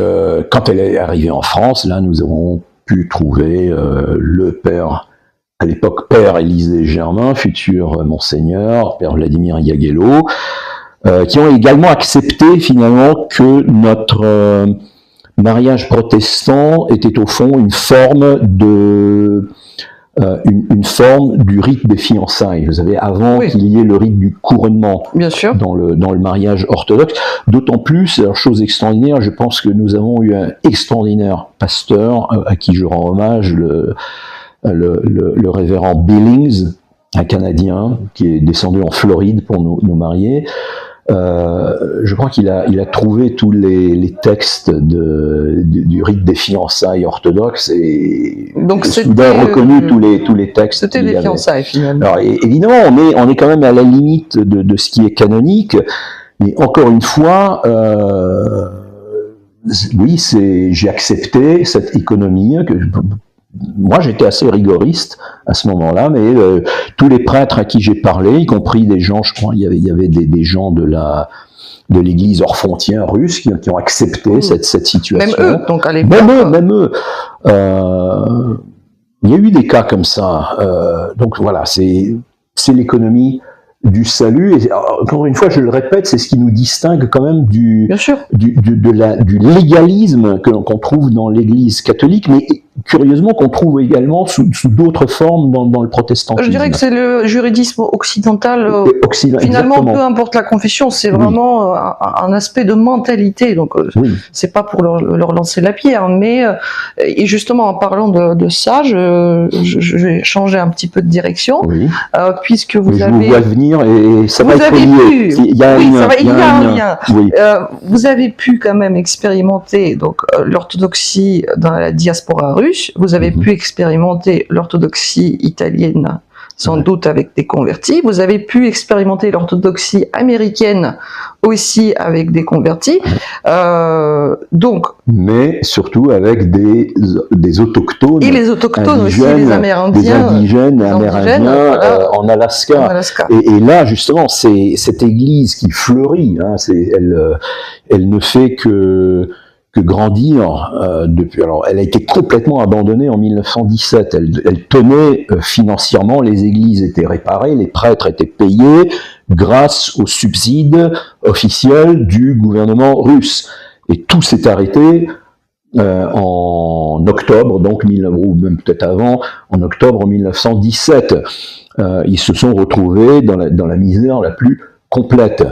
S2: quand elle est arrivée en France, là, nous avons pu trouver le père, à l'époque père Élisée Germain, futur monseigneur, père Vladimir Yaguello, qui ont également accepté finalement que notre mariage protestant était au fond une forme du rite des fiançailles. Vous savez, avant qu'il y ait le rite du couronnement dans le mariage orthodoxe. D'autant plus, alors, chose extraordinaire, je pense que nous avons eu un extraordinaire pasteur à qui je rends hommage, le révérend Billings, un Canadien qui est descendu en Floride pour nous marier. Je crois qu'il a trouvé tous les textes du rite des fiançailles orthodoxes et
S1: donc
S2: soudain reconnu tous les textes.
S1: C'était des fiançailles finalement.
S2: Alors évidemment, on est quand même à la limite de ce qui est canonique, mais encore une fois, oui, j'ai accepté cette économie que moi, j'étais assez rigoriste à ce moment-là, mais tous les prêtres à qui j'ai parlé, y compris des gens, je crois, il y avait des gens de l'église hors frontières russe qui ont accepté cette situation.
S1: Même eux, donc à l'époque.
S2: Même eux. Il y a eu des cas comme ça. Donc voilà, c'est l'économie du salut. Et encore une fois, je le répète, c'est ce qui nous distingue quand même du légalisme qu'on trouve dans l'Église catholique, mais curieusement qu'on trouve également sous d'autres formes dans le protestantisme.
S1: Je dirais que c'est le juridisme occidental. Finalement,
S2: exactement.
S1: Peu importe la confession, c'est vraiment un aspect de mentalité. Donc, c'est pas pour leur lancer la pierre, mais et justement en parlant de ça, je vais changer un petit peu de direction, puisque vous avez
S2: venir et ça va être lié. Il y a un lien. Oui.
S1: Vous avez pu quand même expérimenter donc l'orthodoxie dans la diaspora russe. Vous avez pu expérimenter l'orthodoxie italienne, sans doute avec des convertis. Vous avez pu expérimenter l'orthodoxie américaine aussi avec des convertis.
S2: Mais surtout avec des autochtones.
S1: Et les autochtones aussi, les Amérindiens.
S2: Des indigènes amérindiens en Alaska. Et là, justement, c'est cette église qui fleurit. Hein, elle ne fait que grandir depuis. Alors, elle a été complètement abandonnée en 1917. Elle tenait financièrement, les églises étaient réparées, les prêtres étaient payés grâce aux subsides officiels du gouvernement russe. Et tout s'est arrêté en octobre, donc ou même peut-être avant, en octobre 1917. Ils se sont retrouvés dans la misère la plus complète.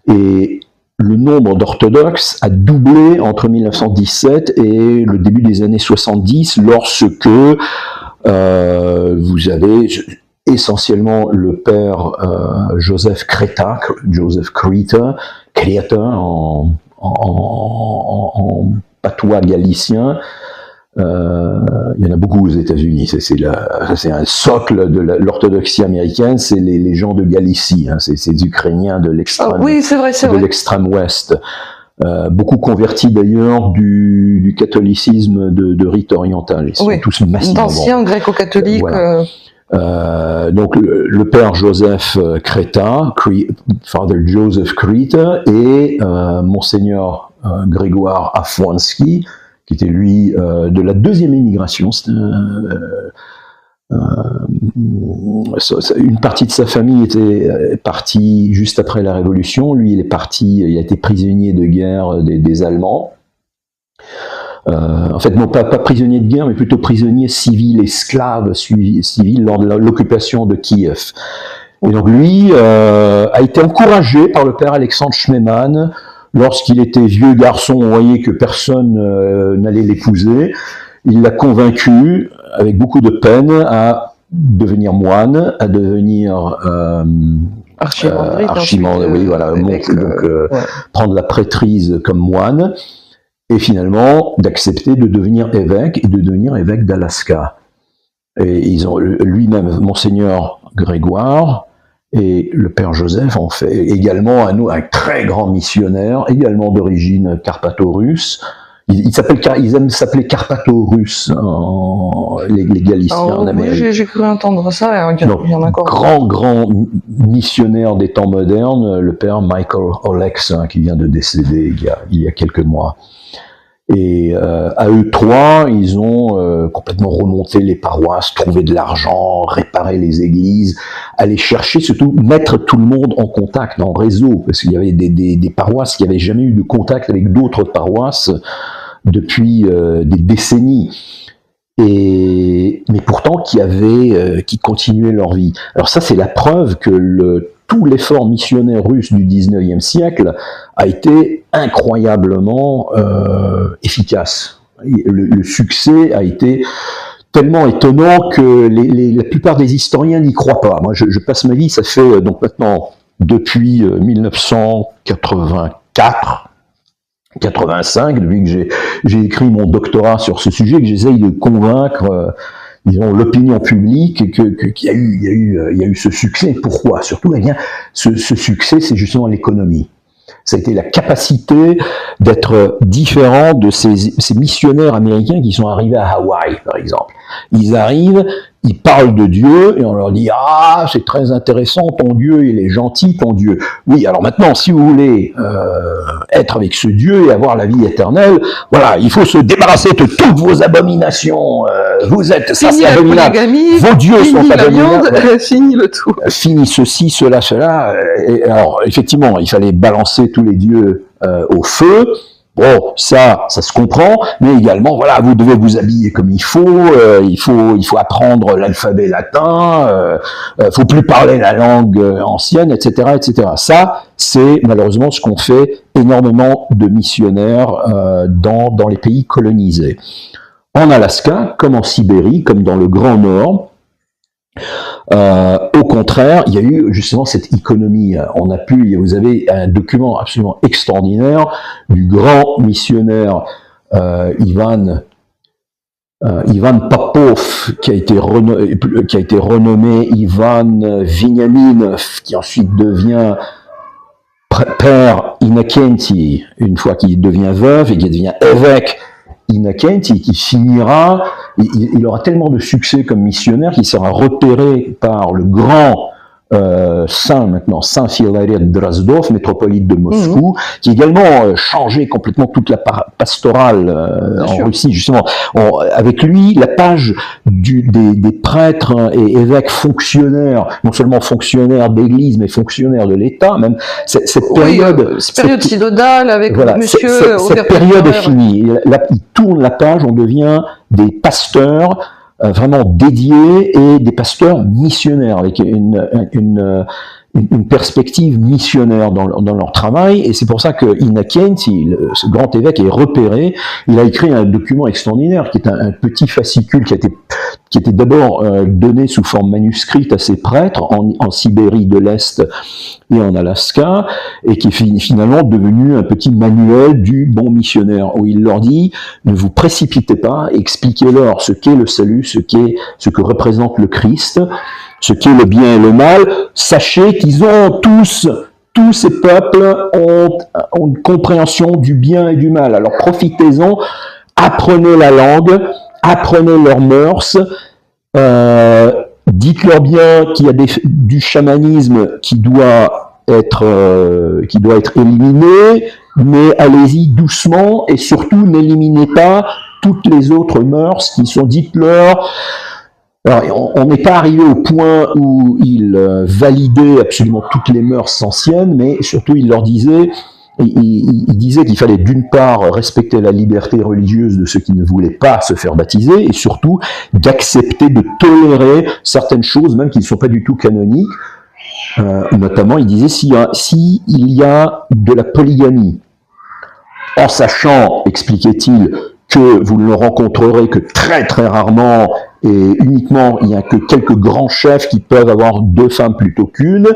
S2: Et le nombre d'orthodoxes a doublé entre 1917 et le début des années 70, lorsque vous avez essentiellement le père Joseph Kreta en patois galicien. Il y en a beaucoup aux États-Unis. C'est un socle de l'orthodoxie américaine. C'est les gens de Galicie. Hein, c'est les Ukrainiens de l'extrême. L'extrême ouest. Beaucoup convertis d'ailleurs du catholicisme de rite oriental. Ils sont tous massivement.
S1: D'anciens gréco-catholiques.
S2: Voilà. Donc le père Joseph Kreta, Father Joseph Kreta, et Monseigneur Grégoire Afouansky, qui était lui de la deuxième émigration. Une partie de sa famille était partie juste après la Révolution. Lui, il est parti, il a été prisonnier de guerre des Allemands. En fait, non pas prisonnier de guerre, mais plutôt prisonnier civil, esclave civil lors de l'occupation de Kiev. Et donc lui a été encouragé par le père Alexandre Schmemann lorsqu'il était vieux garçon. On voyait que personne n'allait l'épouser. Il l'a convaincu, avec beaucoup de peine, à devenir moine, à devenir archimandrite, oui, voilà, prendre la prêtrise comme moine, et finalement d'accepter de devenir évêque et de devenir évêque d'Alaska. Et ils ont lui-même, Monseigneur Grégoire et le Père Joseph ont fait également un très grand missionnaire, également d'origine carpato-russe. Ils aiment s'appeler carpato-russes, les Galiciens en Amérique.
S1: Oui, j'ai cru entendre ça, il y en a encore.
S2: Grand missionnaire des temps modernes, le Père Michael Olex, qui vient de décéder il y a quelques mois. Et à eux trois, ils ont complètement remonté les paroisses, trouvé de l'argent, réparé les églises, aller chercher, surtout mettre tout le monde en contact, en réseau, parce qu'il y avait des paroisses qui n'avaient jamais eu de contact avec d'autres paroisses depuis des décennies, mais pourtant qui continuaient leur vie. Alors ça, c'est la preuve que tout l'effort missionnaire russe du 19e siècle a été incroyablement efficace. Le succès a été tellement étonnant que la plupart des historiens n'y croient pas. Moi, je passe ma vie, ça fait donc maintenant depuis 1985, depuis que j'ai écrit mon doctorat sur ce sujet, que j'essaye de convaincre disons, l'opinion publique qu'il y a eu ce succès. Pourquoi? Surtout, eh bien, ce succès, c'est justement l'économie. Ça a été la capacité d'être différent de ces missionnaires américains qui sont arrivés à Hawaï, par exemple. Ils arrivent, ils parlent de Dieu et on leur dit « Ah, c'est très intéressant, ton Dieu, il est gentil, ton Dieu. » Oui, alors maintenant, si vous voulez être avec ce Dieu et avoir la vie éternelle, voilà, il faut se débarrasser de toutes vos abominations. Vous êtes, ça c'est abominable. Vos dieux sont abominables.
S1: Fini le tout.
S2: Fini ceci, cela, cela. Et alors, effectivement, il fallait balancer tous les dieux au feu. Bon, ça se comprend, mais également, voilà, vous devez vous habiller comme il faut apprendre l'alphabet latin, faut plus parler la langue ancienne, etc., etc. Ça, c'est malheureusement ce qu'ont fait énormément de missionnaires dans les pays colonisés. En Alaska, comme en Sibérie, comme dans le Grand Nord, au contraire, il y a eu justement cette économie. Vous avez un document absolument extraordinaire du grand missionnaire Ivan Popov, qui a été renommé Ivan Veniaminov, qui ensuite devient père Innocentii, une fois qu'il devient veuve et qu'il devient évêque Innocentii, qui finira, il aura tellement de succès comme missionnaire qu'il sera repéré par le grand saint maintenant, Saint Filaret Drazdov, métropolite de Moscou, qui a également changé complètement toute la pastorale en Russie, justement. Avec lui, la page des prêtres et évêques fonctionnaires, non seulement fonctionnaires d'église, mais fonctionnaires de l'État, même cette période
S1: synodale avec
S2: voilà,
S1: monsieur
S2: cette période est finie. Il tourne la page, on devient des pasteurs vraiment dédiés et des pasteurs missionnaires avec une perspective missionnaire dans leur travail, et c'est pour ça que Innocentii, ce grand évêque, est repéré. Il a écrit un document extraordinaire qui est un petit fascicule qui était d'abord donné sous forme manuscrite à ses prêtres en Sibérie de l'Est et en Alaska, et qui est finalement devenu un petit manuel du bon missionnaire, où il leur dit « Ne vous précipitez pas, expliquez-leur ce qu'est le salut, ce que représente le Christ, ce qu'est le bien et le mal. Sachez qu'ils ont tous ces peuples ont une compréhension du bien et du mal. Alors profitez-en, apprenez la langue, apprenez leurs mœurs, dites-leur bien qu'il y a du chamanisme qui doit être éliminé, mais allez-y doucement et surtout n'éliminez pas toutes les autres mœurs qui sont dites-leur. Alors, on n'est pas arrivé au point où il validait absolument toutes les mœurs anciennes, mais surtout il leur disait, il disait qu'il fallait d'une part respecter la liberté religieuse de ceux qui ne voulaient pas se faire baptiser, et surtout d'accepter de tolérer certaines choses, même qui ne sont pas du tout canoniques. Notamment, il disait s'il y a de la polygamie, en sachant, expliquait-il, que vous ne le rencontrerez que très très rarement et uniquement, il n'y a que quelques grands chefs qui peuvent avoir 2 femmes plutôt qu'une,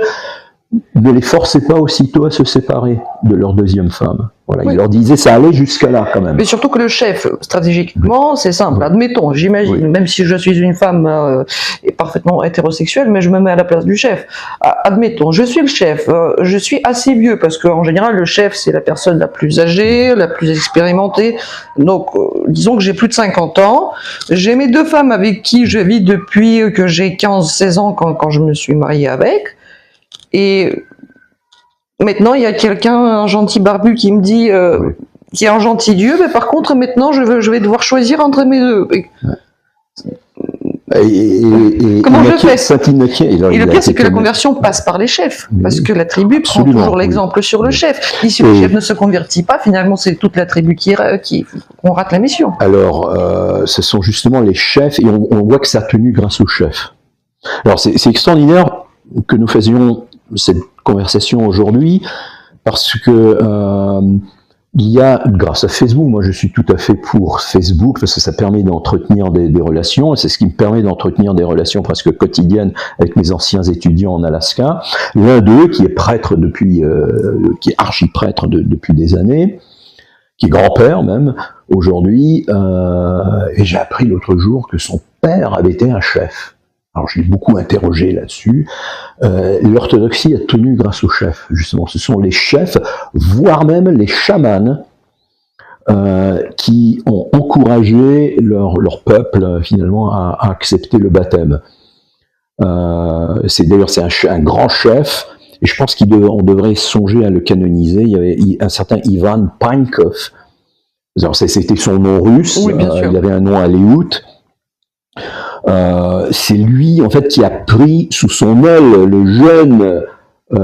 S2: ne les forcez pas aussitôt à se séparer de leur deuxième femme. Voilà, oui. Il leur disait ça allait jusqu'à là quand même.
S1: Mais surtout que le chef, stratégiquement, c'est simple. Admettons, j'imagine, même si je suis une femme et parfaitement hétérosexuelle, mais je me mets à la place du chef. Admettons, je suis le chef, je suis assez vieux, parce qu'en général, le chef, c'est la personne la plus âgée, la plus expérimentée. Donc, disons que j'ai plus de 50 ans. J'ai mes 2 femmes avec qui je vis depuis que j'ai 15-16 ans quand je me suis mariée avec. Et maintenant, il y a quelqu'un, un gentil barbu, qui me dit, qui est un gentil Dieu, mais par contre, maintenant, je vais devoir choisir entre mes 2. Comment je fais? Et le pire, c'est que la conversion passe par les chefs, parce que la tribu prend toujours l'exemple sur le chef. Et si le chef ne se convertit pas, finalement, c'est toute la tribu qu'on rate la mission.
S2: Alors, ce sont justement les chefs, et on voit que ça a tenu grâce aux chefs. Alors, c'est extraordinaire que nous faisions cette conversation aujourd'hui, parce que il y a, grâce à Facebook, moi je suis tout à fait pour Facebook, parce que ça permet d'entretenir des relations, et c'est ce qui me permet d'entretenir des relations presque quotidiennes avec mes anciens étudiants en Alaska. L'un d'eux, qui est prêtre depuis, qui est archi-prêtre depuis des années, qui est grand-père même, aujourd'hui, et j'ai appris l'autre jour que son père avait été un chef. Alors je l'ai beaucoup interrogé là-dessus. L'orthodoxie a tenu grâce aux chefs, justement. Ce sont les chefs, voire même les chamans, qui ont encouragé leur peuple finalement à accepter le baptême. D'ailleurs c'est un grand chef, et je pense qu'on devrait songer à le canoniser. Il y avait un certain Ivan Pankov. C'était son nom russe. Oui, il avait un nom aléout. C'est lui en fait qui a pris sous son aile le jeune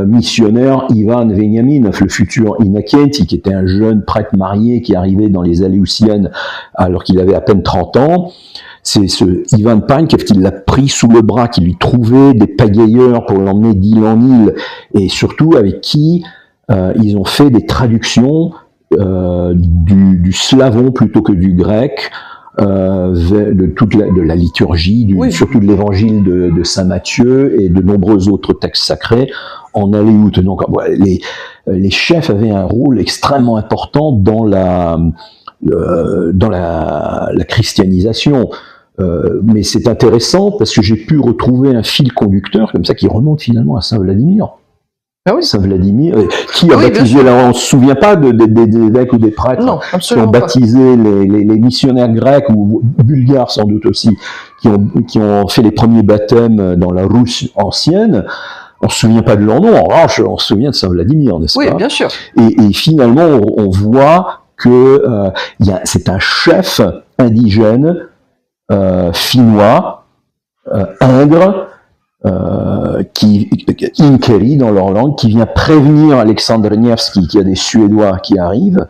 S2: missionnaire Ivan Veniaminov, le futur Innocentie, qui était un jeune prêtre marié qui arrivait dans les Aléoutiennes alors qu'il avait à peine 30 ans. C'est ce Ivan Pankov qui l'a pris sous le bras, qui lui trouvait des pagayeurs pour l'emmener d'île en île, et surtout avec qui ils ont fait des traductions du slavon plutôt que du grec, de la liturgie, surtout de l'évangile de Saint Matthieu et de nombreux autres textes sacrés en aléout. Donc les chefs avaient un rôle extrêmement important dans la christianisation. Mais c'est intéressant parce que j'ai pu retrouver un fil conducteur comme ça qui remonte finalement à Saint Vladimir.
S1: Ah oui.
S2: Saint Vladimir, qui a baptisé, là, on ne se souvient pas des évêques ou des prêtres qui ont baptisé les missionnaires grecs ou bulgares sans doute aussi, qui ont fait les premiers baptêmes dans la Russe ancienne. On ne se souvient pas de leur nom, en revanche, on se souvient de Saint Vladimir, n'est-ce pas?
S1: Oui, bien sûr.
S2: Et finalement, on voit que c'est un chef indigène, finnois, ingre, Inkeri dans leur langue, qui vient prévenir Alexandre Nevsky qu'il y a des Suédois qui arrivent.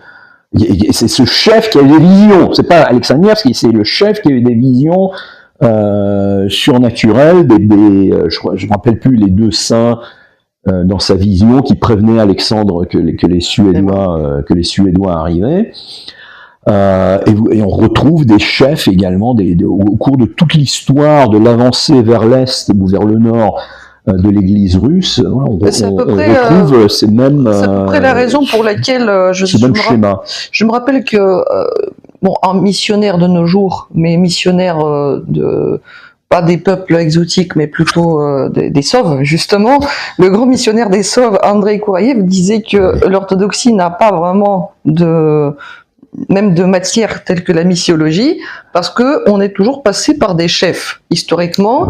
S2: Et c'est ce chef qui a eu des visions. C'est pas Alexandre Nevsky, c'est le chef qui a eu des visions surnaturelles. Je ne me rappelle plus les 2 saints dans sa vision qui prévenaient Alexandre que les Suédois arrivaient. Et on retrouve des chefs également au cours de toute l'histoire de l'avancée vers l'est ou vers le nord de l'Église russe. On retrouve ces mêmes.
S1: C'est à peu près la raison pour laquelle je me rappelle que un missionnaire de nos jours, mais missionnaire pas des peuples exotiques, mais plutôt des Sauves, justement. Le grand missionnaire des Sauves, Andrei Kouraïev, disait que l'orthodoxie n'a pas vraiment même de matières telles que la missiologie, parce que on est toujours passé par des chefs. Historiquement,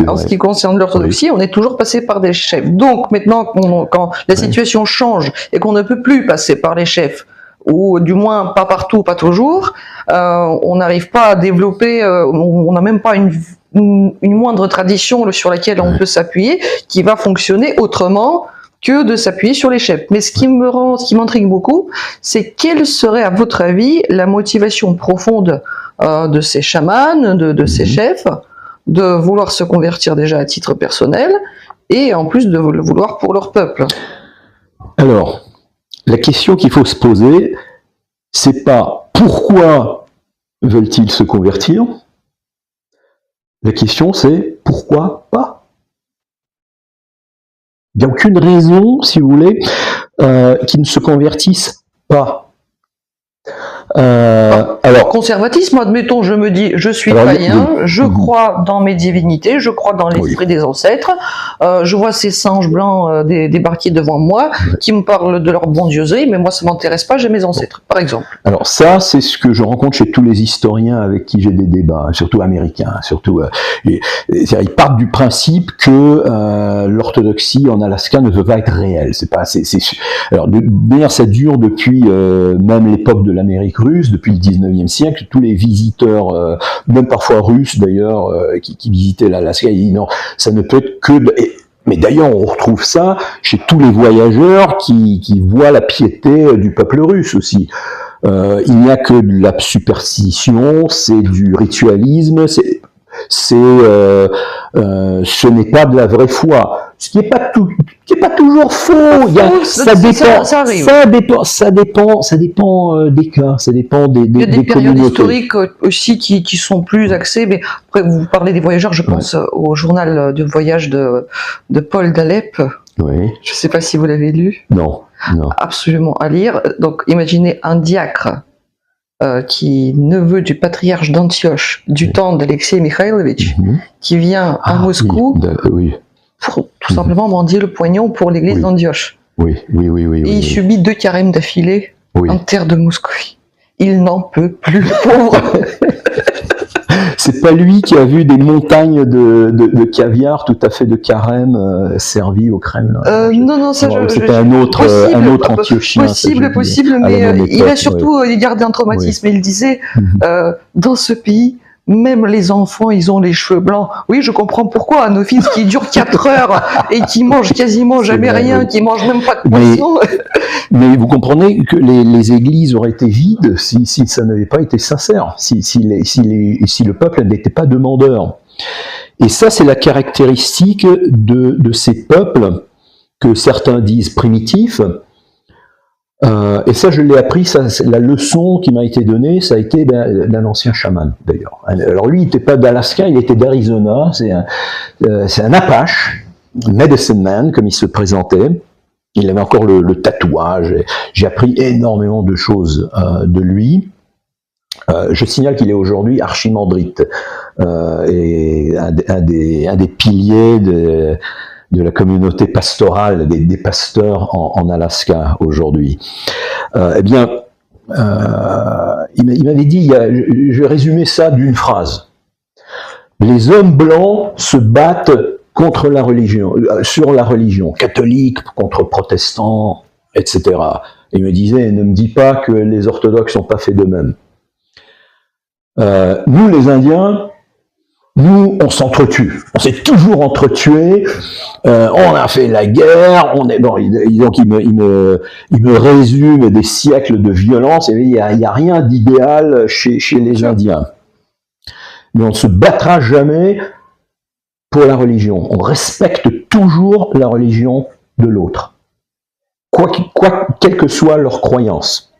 S1: en ce qui concerne l'orthodoxie, on est toujours passé par des chefs. Donc maintenant, quand la situation change et qu'on ne peut plus passer par les chefs, ou du moins pas partout, pas toujours, on n'arrive pas à développer, on n'a même pas une moindre tradition sur laquelle on peut s'appuyer, qui va fonctionner autrement que de s'appuyer sur les chefs. Mais ce qui m'intrigue beaucoup, c'est quelle serait, à votre avis, la motivation profonde de ces chamans, de ces chefs, de vouloir se convertir déjà à titre personnel, et en plus de le vouloir pour leur peuple.
S2: Alors, la question qu'il faut se poser, c'est pas pourquoi veulent-ils se convertir? La question, c'est pourquoi pas? Il n'y a aucune raison, si vous voulez, qu'ils ne se convertissent pas.
S1: Alors, conservatisme, admettons, je me dis, je suis païen, je crois dans mes divinités, je crois dans l'esprit des ancêtres, je vois ces singes blancs débarquer devant moi, qui me parlent de leur bondieuserie, mais moi ça m'intéresse pas, j'ai mes ancêtres, par exemple.
S2: Alors ça, c'est ce que je rencontre chez tous les historiens avec qui j'ai des débats, surtout américains, surtout, ils partent du principe que l'orthodoxie en Alaska ne veut pas être réelle. C'est pas, alors d'ailleurs ça dure depuis même l'époque de l'Amérique russe, depuis le 19e siècle, tous les visiteurs, même parfois russes d'ailleurs, qui visitaient l'Alaska, ils disent non, ça ne peut être que... Mais d'ailleurs, on retrouve ça chez tous les voyageurs qui voient la piété du peuple russe aussi. Il n'y a que de la superstition, c'est du ritualisme, ce n'est pas de la vraie foi. Ce qui n'est pas toujours faux. Ça dépend des cas, ça dépend des
S1: il y a des périodes
S2: communautés
S1: historiques aussi qui sont plus axées, mais après vous parlez des voyageurs, je pense au journal de voyage de Paul d'Alep.
S2: Oui.
S1: Je ne sais pas si vous l'avez lu.
S2: Non.
S1: Absolument à lire. Donc imaginez un diacre qui neveu du patriarche d'Antioche du temps d'Alexei Mikhailovitch, qui vient à Moscou pour tout simplement mendier le poignon pour l'église d'Antioche.
S2: Oui.
S1: Et il subit 2 carèmes d'affilée en terre de Moscou. Il n'en peut plus, le pauvre.
S2: C'est pas lui qui a vu des montagnes de caviar tout à fait de carême servis au Kremlin.
S1: Non, ça
S2: c'était un autre Antiochien.
S1: Possible, mais il a surtout gardé un traumatisme. Il disait, dans ce pays, même les enfants, ils ont les cheveux blancs. Oui, je comprends pourquoi un office qui dure 4 heures et qui mange quasiment jamais rien, qui mange même pas de poisson.
S2: Mais vous comprenez que les églises auraient été vides si ça n'avait pas été sincère, si le peuple n'était pas demandeur. Et ça, c'est la caractéristique de ces peuples que certains disent primitifs. Et ça, je l'ai appris, la leçon qui m'a été donnée, ça a été d'un ancien chaman, d'ailleurs. Alors lui, il n'était pas d'Alaska, il était d'Arizona, c'est un Apache, medicine man, comme il se présentait. Il avait encore le tatouage, j'ai appris énormément de choses de lui. Je signale qu'il est aujourd'hui archimandrite, et un des piliers de la communauté pastorale, des pasteurs en Alaska aujourd'hui. Il m'avait dit, je vais résumer ça d'une phrase. Les hommes blancs se battent contre la religion, sur la religion, catholique contre protestants, etc. Et il me disait, ne me dis pas que les orthodoxes sont pas faits d'eux-mêmes. Nous, les Indiens, nous, on s'entretue. On s'est toujours entretués. On a fait la guerre. Donc il me résume des siècles de violence. Et il y a rien d'idéal chez les Indiens. Mais on ne se battra jamais pour la religion. On respecte toujours la religion de l'autre, quelle que soit leur croyance.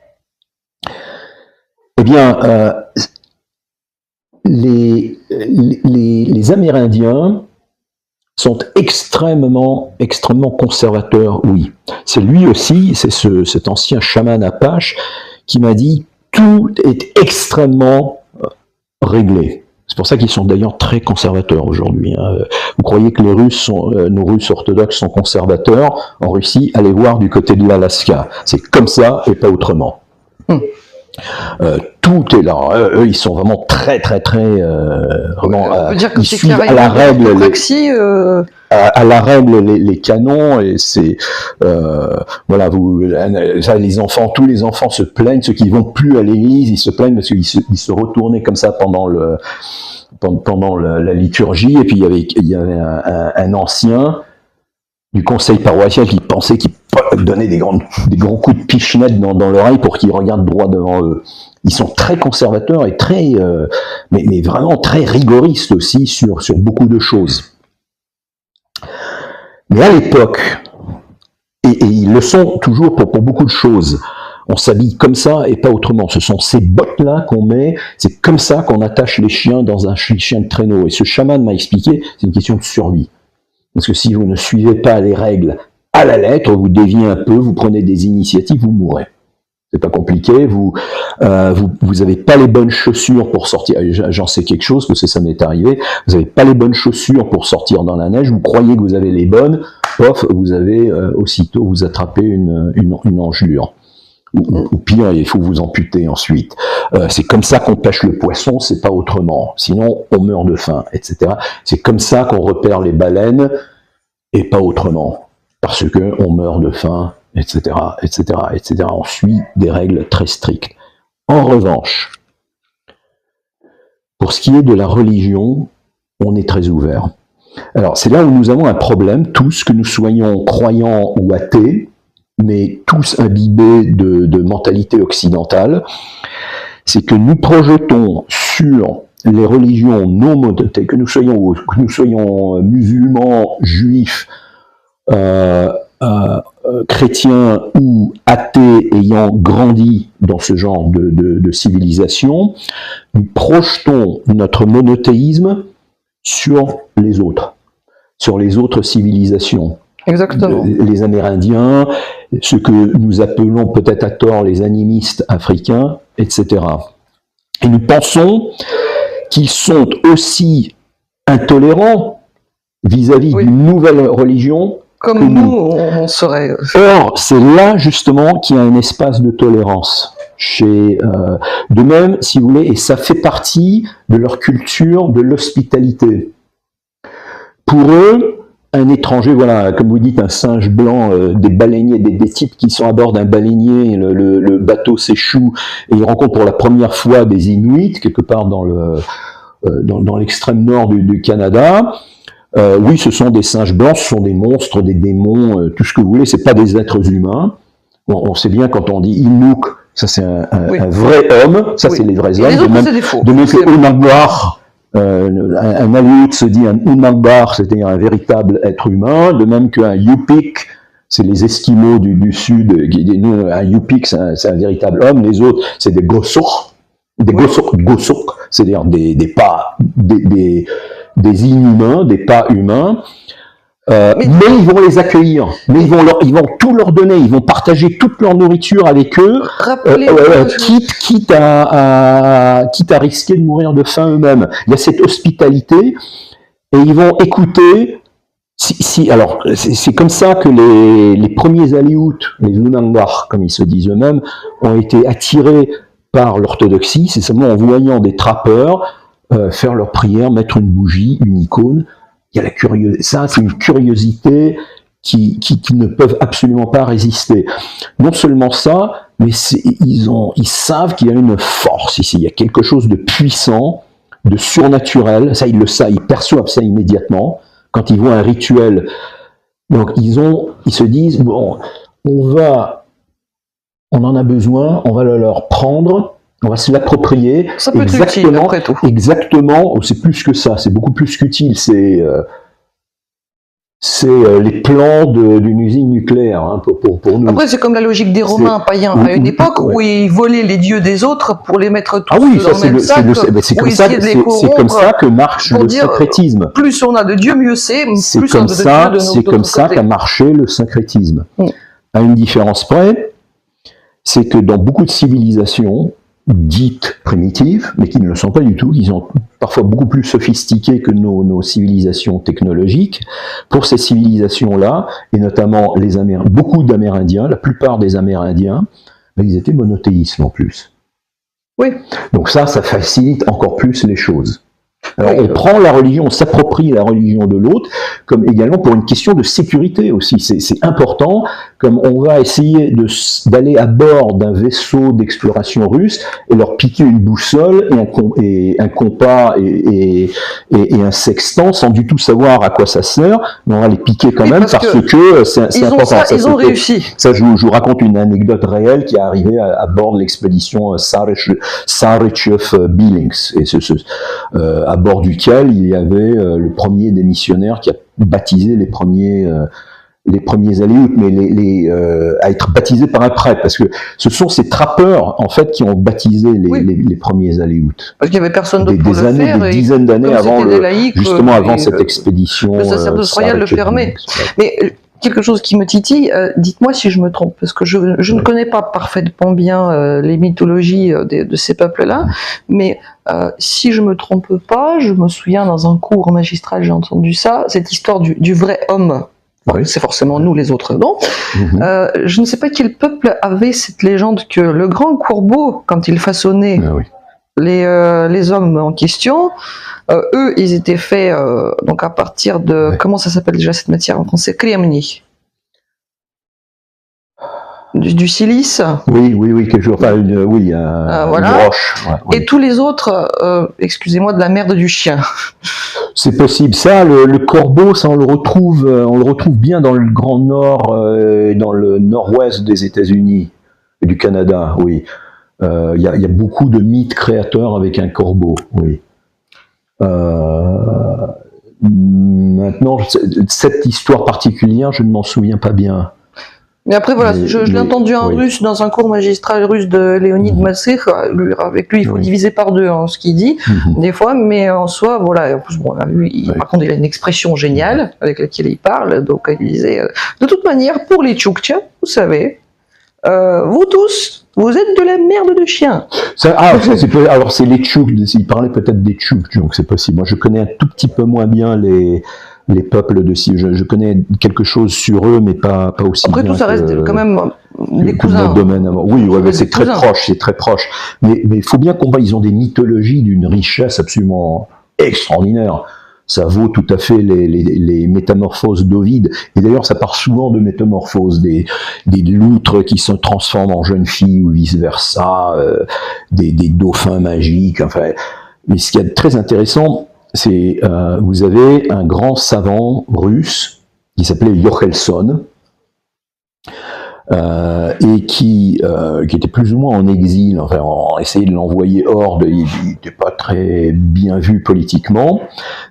S2: Eh bien, les Amérindiens sont extrêmement conservateurs, oui. C'est lui aussi, c'est cet ancien chaman Apache qui m'a dit tout est extrêmement réglé. C'est pour ça qu'ils sont d'ailleurs très conservateurs aujourd'hui. Vous croyez que nos Russes orthodoxes sont conservateurs? En Russie, allez voir du côté de l'Alaska. C'est comme ça et pas autrement. Tout est là. Eux, ils sont vraiment très, vraiment.
S1: On peut dire que
S2: ils
S1: c'est
S2: suivent à la règle à la règle les canons, et c'est voilà, ça, les enfants, tous les enfants se plaignent, ceux qui vont plus à l'église, ils se plaignent parce qu'ils se retournaient comme ça pendant la liturgie, et puis il y avait un ancien du conseil paroissial qui pensait qu'il donnait des grands coups de pichenette dans l'oreille pour qu'ils regardent droit devant eux. Ils sont très conservateurs et très, mais vraiment très rigoristes aussi sur beaucoup de choses. Mais à l'époque, et ils le sont toujours pour beaucoup de choses, on s'habille comme ça et pas autrement. Ce sont ces bottes-là qu'on met, c'est comme ça qu'on attache les chiens dans un chien de traîneau. Et ce chaman m'a expliqué, c'est une question de survie. Parce que si vous ne suivez pas les règles à la lettre, vous déviez un peu, vous prenez des initiatives, vous mourrez. C'est pas compliqué, vous avez pas les bonnes chaussures pour sortir, j'en sais quelque chose parce que ça m'est arrivé, vous avez pas les bonnes chaussures pour sortir dans la neige, vous croyez que vous avez les bonnes, pof, vous avez aussitôt vous attrapez une engelure. Ou pire, il faut vous amputer ensuite. C'est comme ça qu'on pêche le poisson, c'est pas autrement. Sinon, on meurt de faim, etc. C'est comme ça qu'on repère les baleines, et pas autrement. Parce que on meurt de faim, etc., etc., etc. On suit des règles très strictes. En revanche, pour ce qui est de la religion, on est très ouvert. Alors, c'est là où nous avons un problème, tous, que nous soyons croyants ou athées, mais tous imbibés de mentalité occidentale, c'est que nous projetons sur les religions non monothéistes, que nous soyons musulmans, juifs, chrétiens ou athées ayant grandi dans ce genre de civilisation, nous projetons notre monothéisme sur les autres civilisations.
S1: Exactement.
S2: Les Amérindiens, ce que nous appelons peut-être à tort les animistes africains, etc. Et nous pensons qu'ils sont aussi intolérants vis-à-vis d'une nouvelle religion
S1: comme nous, on serait.
S2: Or, c'est là justement qu'il y a un espace de tolérance. De même, si vous voulez, et ça fait partie de leur culture de l'hospitalité. Pour eux, un étranger, voilà, comme vous dites, un singe blanc, des baleiniers, des types qui sont à bord d'un baleinier, le bateau s'échoue et ils rencontrent pour la première fois des Inuits, quelque part dans l'extrême nord du Canada. Oui, ce sont des singes blancs, ce sont des monstres, des démons, tout ce que vous voulez, c'est pas des êtres humains. Bon, on sait bien quand on dit Inuk, ça c'est un vrai homme, ça c'est les vrais hommes. De même que Unangbar, un Aleut se dit un Unangbar, c'est-à-dire un véritable être humain, de même qu'un Yupik, c'est les Esquimaux du sud, un Yupik c'est un véritable homme, les autres c'est des Gosok, Gosok, c'est-à-dire des inhumains, des pas humains, mais ils vont les accueillir, mais ils vont tout leur donner, ils vont partager toute leur nourriture avec eux, quitte à risquer de mourir de faim eux-mêmes. Il y a cette hospitalité, et ils vont écouter. Alors, c'est comme ça que les premiers Aléoutes, les Unangbar, comme ils se disent eux-mêmes, ont été attirés par l'orthodoxie. C'est seulement en voyant des trappeurs faire leur prière, mettre une bougie, une icône. Il y a la curiosité. Ça, c'est une curiosité qui ne peuvent absolument pas résister. Non seulement ça, mais ils savent qu'il y a une force ici. Il y a quelque chose de puissant, de surnaturel. Ça, ils perçoivent ça immédiatement quand ils voient un rituel. Donc, ils se disent, bon, on en a besoin, on va le leur prendre. On va se l'approprier.
S1: Ça peut être utile, après tout.
S2: Exactement, c'est plus que ça, c'est beaucoup plus qu'utile. C'est les plans d'une usine nucléaire hein, pour nous.
S1: Après, c'est comme la logique des Romains païens à une époque où ils volaient les dieux des autres pour les mettre tous dans le même sac.
S2: C'est comme ça que marche le syncrétisme.
S1: Plus on a de dieux, mieux c'est.
S2: C'est comme ça qu'a marché le syncrétisme. À une différence près, c'est que dans beaucoup de civilisations dites primitives, mais qui ne le sont pas du tout, qui sont parfois beaucoup plus sophistiquées que nos civilisations technologiques. Pour ces civilisations-là, et notamment beaucoup d'Amérindiens, la plupart des Amérindiens, ils étaient monothéistes en plus.
S1: Oui.
S2: Donc ça facilite encore plus les choses. Alors,
S1: Oui.
S2: on prend la religion, on s'approprie la religion de l'autre, comme également pour une question de sécurité aussi. C'est important, comme on va essayer d'aller à bord d'un vaisseau d'exploration russe et leur piquer une boussole et un compas et un sextant sans du tout savoir à quoi ça sert, mais on va les piquer quand même parce que c'est important.
S1: Ils ont réussi.
S2: Ça, je vous raconte une anecdote réelle qui est arrivée à bord de l'expédition Sarychev-Billings. Et à bord duquel il y avait le premier des missionnaires qui a baptisé les premiers Aléoutes, mais à être baptisés par un prêtre, parce que ce sont ces trappeurs en fait qui ont baptisé les premiers Aléoutes.
S1: Parce qu'il n'y avait personne d'autre pour
S2: le faire. Des dizaines d'années avant justement avant cette expédition.
S1: Le sacerdoce royal le permet. Mais quelque chose qui me titille, dites-moi si je me trompe, parce que je ne connais pas parfaitement bien les mythologies de ces peuples-là, mais si je me trompe pas, je me souviens dans un cours magistral, j'ai entendu ça, cette histoire du vrai homme.
S2: Oui.
S1: C'est forcément nous les autres, non? Je ne sais pas quel peuple avait cette légende que le grand Courbeau, quand il façonnait les hommes en question, eux, ils étaient faits donc à partir de... Comment ça s'appelle déjà cette matière en français? Kriamni. Du silice.
S2: Oui, quelque chose. Enfin, une broche.
S1: Et tous les autres, excusez-moi, de la merde du chien.
S2: C'est possible. Ça, le corbeau, ça on le retrouve bien dans le Grand Nord, dans le nord-ouest des États-Unis et du Canada. Oui, il y a beaucoup de mythes créateurs avec un corbeau. Oui. Maintenant, cette histoire particulière, je ne m'en souviens pas bien.
S1: Mais après, voilà, je l'ai entendu en russe, dans un cours magistral russe de Léonid Massé. Avec lui, il faut diviser par deux ce qu'il dit, des fois, mais en soi, voilà. En plus, bon, par contre, il a une expression géniale avec laquelle il parle. Donc, il disait, de toute manière, pour les Tchouktchas, vous savez, vous tous, vous êtes de la merde de chien.
S2: Alors, c'est les Tchouks, il parlait peut-être des Tchouks, donc c'est possible. Moi, je connais un tout petit peu moins bien les peuples de je connais quelque chose sur eux, mais pas aussi
S1: Après,
S2: bien.
S1: Après, tout ça reste quand même des cousins.
S2: Oui, mais c'est très proche. Mais il faut bien comprendre, ils ont des mythologies d'une richesse absolument extraordinaire. Ça vaut tout à fait les métamorphoses d'Ovide. Et d'ailleurs, ça part souvent de métamorphoses, des loutres qui se transforment en jeunes filles ou vice-versa, des dauphins magiques. Enfin, mais ce qui est très intéressant, c'est vous avez un grand savant russe qui s'appelait Jochelson et qui était plus ou moins en exil. Enfin, on essayait de l'envoyer hors, il n'était pas très bien vu politiquement.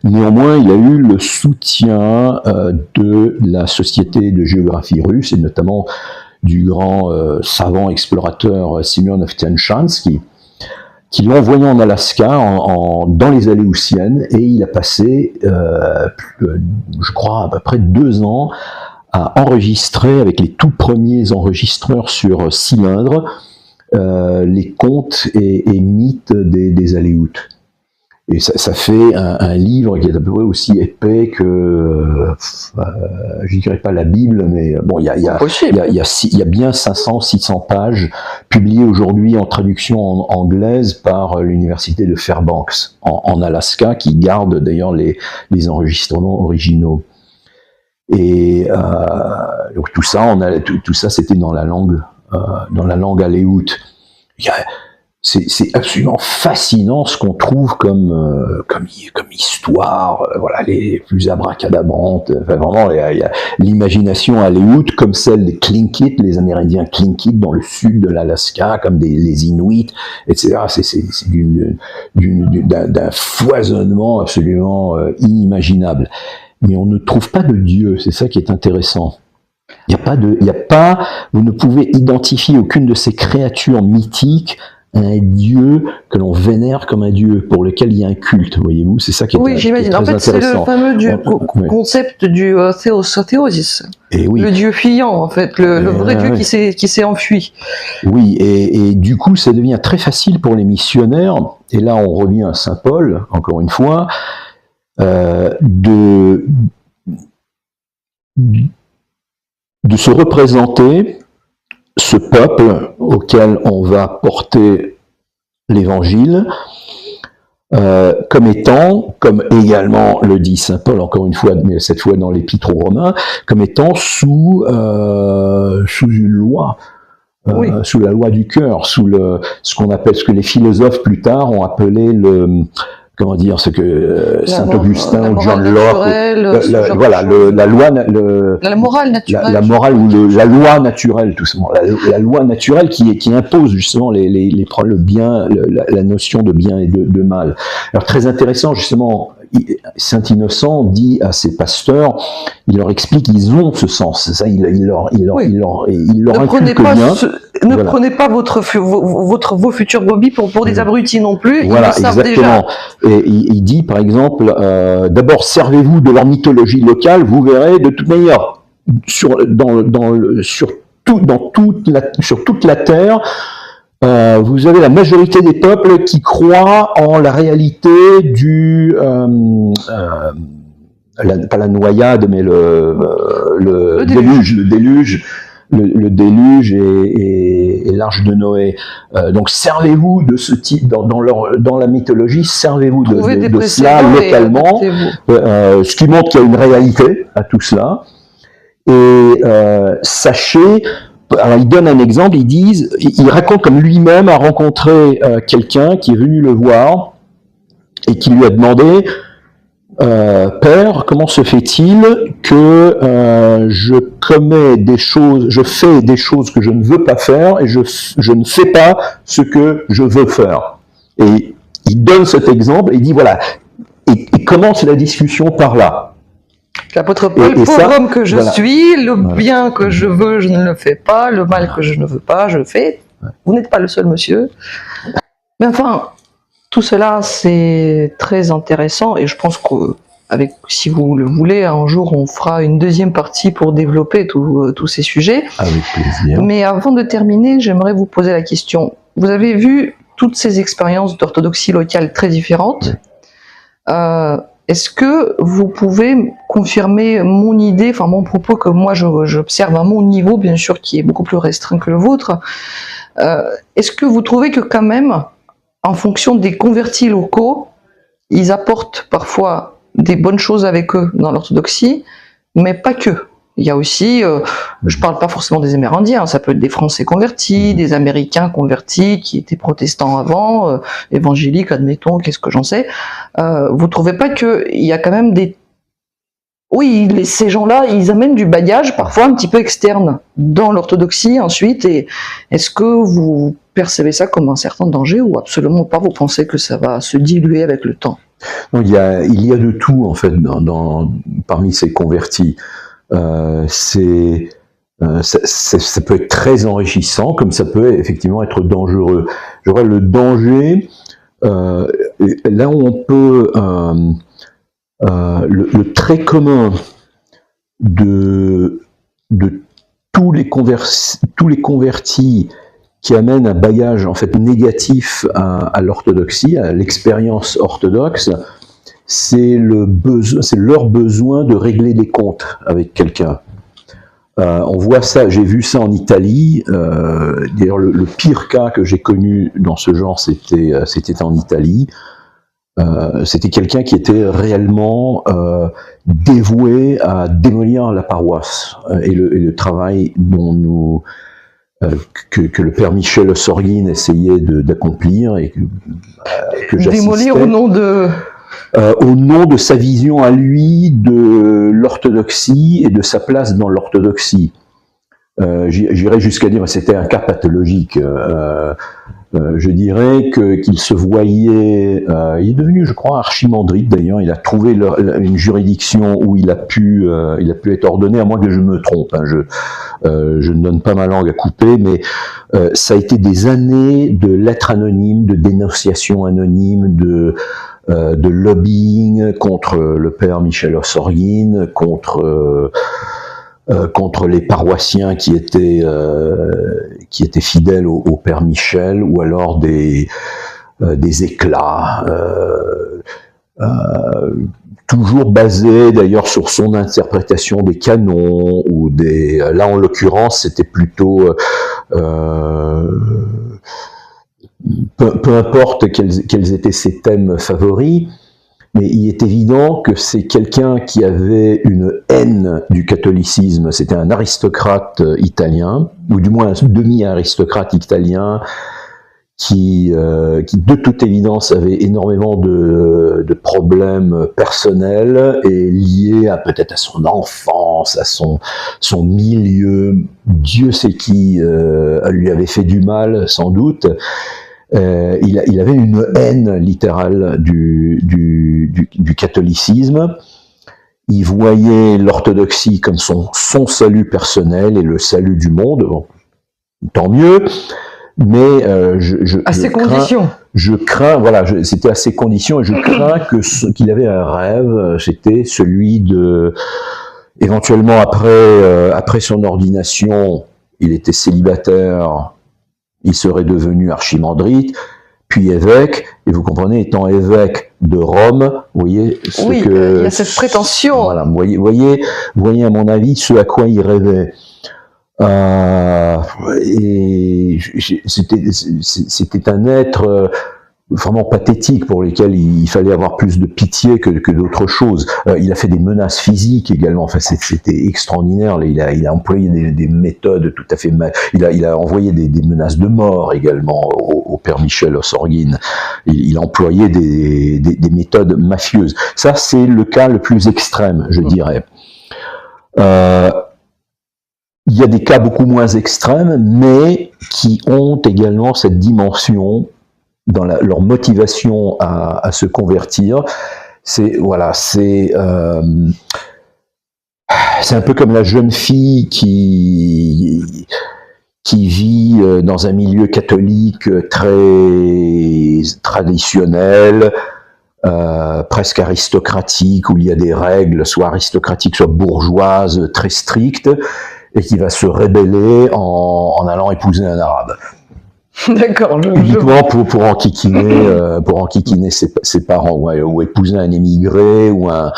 S2: Néanmoins, il a eu le soutien de la Société de géographie russe et notamment du grand savant explorateur Simeonov Tchanchansky, qui l'a envoyé en Alaska, dans les Aléoutiennes, et il a passé, je crois, à peu près 2 ans à enregistrer, avec les tout premiers enregistreurs sur cylindre, les contes et mythes des Aléoutes. Et ça fait un livre qui est à peu près aussi épais que, je dirais pas la Bible, mais bon, il y a bien 500-600 pages publiées aujourd'hui en traduction anglaise par l'université de Fairbanks en Alaska, qui garde d'ailleurs les enregistrements originaux. Et donc tout ça, c'était dans la langue aléoute. C'est absolument fascinant ce qu'on trouve comme histoire, voilà, les plus abracadabrantes. Enfin, vraiment, il y a l'imagination aléoute, comme celle des Tlingit, les Amérindiens Tlingit dans le sud de l'Alaska, comme les Inuits, etc. C'est d'un foisonnement absolument inimaginable. Mais on ne trouve pas de Dieu, c'est ça qui est intéressant. Vous ne pouvez identifier aucune de ces créatures mythiques un dieu que l'on vénère comme un dieu, pour lequel il y a un culte, voyez-vous, c'est ça qui est,
S1: j'imagine. En fait, c'est le fameux concept du théosotéosis. Le dieu fuyant, en fait, le vrai dieu qui s'est enfui.
S2: Oui, et du coup, ça devient très facile pour les missionnaires, et là on revient à Saint Paul, encore une fois, de se représenter ce peuple auquel on va porter l'Évangile comme étant, comme également le dit saint Paul encore une fois, mais cette fois dans l'Épître aux Romains, comme étant sous une loi. Oui. Sous la loi du cœur, sous ce qu'on appelle, ce que les philosophes plus tard ont appelé comment dire, ce que Saint-Augustin ou John Locke, la loi,
S1: la morale naturelle,
S2: la morale ou la loi naturelle, tout simplement, la loi naturelle qui impose justement le bien, la notion de bien et de mal. Alors très intéressant justement. Saint Innocent dit à ses pasteurs, il leur explique qu'ils ont ce sens. Ça, il leur inculque bien.
S1: Ne prenez pas vos futurs brebis pour des abrutis non plus.
S2: Voilà, ils le savent exactement. Déjà. Et il dit, par exemple, d'abord servez-vous de leur mythologie locale. Vous verrez, de toute manière, sur toute la terre. Vous avez la majorité des peuples qui croient en la réalité pas la noyade, mais le déluge et l'arche de Noé. Donc servez-vous de ce type dans la mythologie, servez-vous de cela localement, ce qui montre qu'il y a une réalité à tout cela. Et sachez. Alors, il donne un exemple, il raconte comme lui-même a rencontré quelqu'un qui est venu le voir et qui lui a demandé Père, comment se fait-il que je fais des choses que je ne veux pas faire et je ne fais pas ce que je veux faire. Et il donne cet exemple et il dit voilà, et commence la discussion par là.
S1: L'apôtre Paul, pauvre homme que je suis, le bien que je veux, je ne le fais pas, le mal que je ne veux pas, je le fais. Vous n'êtes pas le seul, monsieur. Mais enfin, tout cela, c'est très intéressant et je pense que, si vous le voulez, un jour, on fera une deuxième partie pour développer tous ces sujets.
S2: Avec plaisir.
S1: Mais avant de terminer, j'aimerais vous poser la question. Vous avez vu toutes ces expériences d'orthodoxie locale très différentes. Est-ce que vous pouvez confirmer mon idée, enfin mon propos que moi j'observe à mon niveau, bien sûr, qui est beaucoup plus restreint que le vôtre. Est-ce que vous trouvez que quand même, en fonction des convertis locaux, ils apportent parfois des bonnes choses avec eux dans l'orthodoxie, mais pas que. Il y a aussi, je ne parle pas forcément des Amérindiens, ça peut être des Français convertis, des Américains convertis qui étaient protestants avant, évangéliques, admettons, qu'est-ce que j'en sais. Vous ne trouvez pas qu'il y a quand même des... Oui, ces gens-là, ils amènent du bagage, parfois un petit peu externe, dans l'orthodoxie ensuite, et est-ce que vous percevez ça comme un certain danger ou absolument pas, vous pensez que ça va se diluer avec le temps?
S2: Non, il y a de tout, en fait, parmi ces convertis. Ça peut être très enrichissant, comme ça peut effectivement être dangereux. Je vois le danger, là où on peut, le trait commun de tous les convertis qui amènent un bagage en fait négatif à l'orthodoxie, à l'expérience orthodoxe, c'est leur besoin de régler des comptes avec quelqu'un. On voit ça, j'ai vu ça en Italie. D'ailleurs, le pire cas que j'ai connu dans ce genre, c'était en Italie. C'était quelqu'un qui était réellement dévoué à démolir la paroisse et le travail dont que le père Michel Sorgin essayait d'accomplir et que j'assistais.
S1: Démolir au nom de
S2: sa vision à lui de l'orthodoxie et de sa place dans l'orthodoxie. J'irais jusqu'à dire que c'était un cas pathologique. Je dirais qu'il se voyait, il est devenu, je crois, archimandrite d'ailleurs. Il a trouvé une juridiction où il a pu être ordonné, à moins que je me trompe. Hein. Je ne donne pas ma langue à couper, mais ça a été des années de lettres anonymes, de dénonciations anonymes, de lobbying contre le père Michel Sorgin, contre les paroissiens qui étaient fidèles au père Michel, ou alors des éclats, toujours basés d'ailleurs sur son interprétation des canons, ou là en l'occurrence c'était plutôt peu importe quels étaient ses thèmes favoris, mais il est évident que c'est quelqu'un qui avait une haine du catholicisme. C'était un aristocrate italien, ou du moins un demi-aristocrate italien, qui de toute évidence avait énormément de problèmes personnels et liés peut-être à son enfance, à son milieu. Dieu sait qui lui avait fait du mal, sans doute. Il avait une haine littérale du catholicisme. Il voyait l'orthodoxie comme son salut personnel et le salut du monde. Bon, tant mieux. Mais je crains, voilà, c'était à ces conditions, et je crains qu'il avait un rêve, c'était celui de, éventuellement après son ordination, il était célibataire, il serait devenu archimandrite, puis évêque, et vous comprenez, étant évêque de Rome, vous voyez
S1: il y a cette prétention.
S2: Voilà, vous voyez à mon avis ce à quoi il rêvait. Et c'était un être vraiment pathétique pour lequel il fallait avoir plus de pitié que d'autres choses. Il a fait des menaces physiques également. Enfin, c'était extraordinaire. Il a employé des méthodes tout à fait il a envoyé des menaces de mort également au père Michel Ossorgin. Il a employé des méthodes mafieuses. Ça, c'est le cas le plus extrême, je dirais. Il y a des cas beaucoup moins extrêmes, mais qui ont également cette dimension dans leur motivation à se convertir. C'est un peu comme la jeune fille qui vit dans un milieu catholique très traditionnel, presque aristocratique, où il y a des règles soit aristocratiques, soit bourgeoises, très strictes, et qui va se rébeller en allant épouser un arabe.
S1: D'accord.
S2: Uniquement pour enquiquiner ses parents, ou épouser un émigré, moi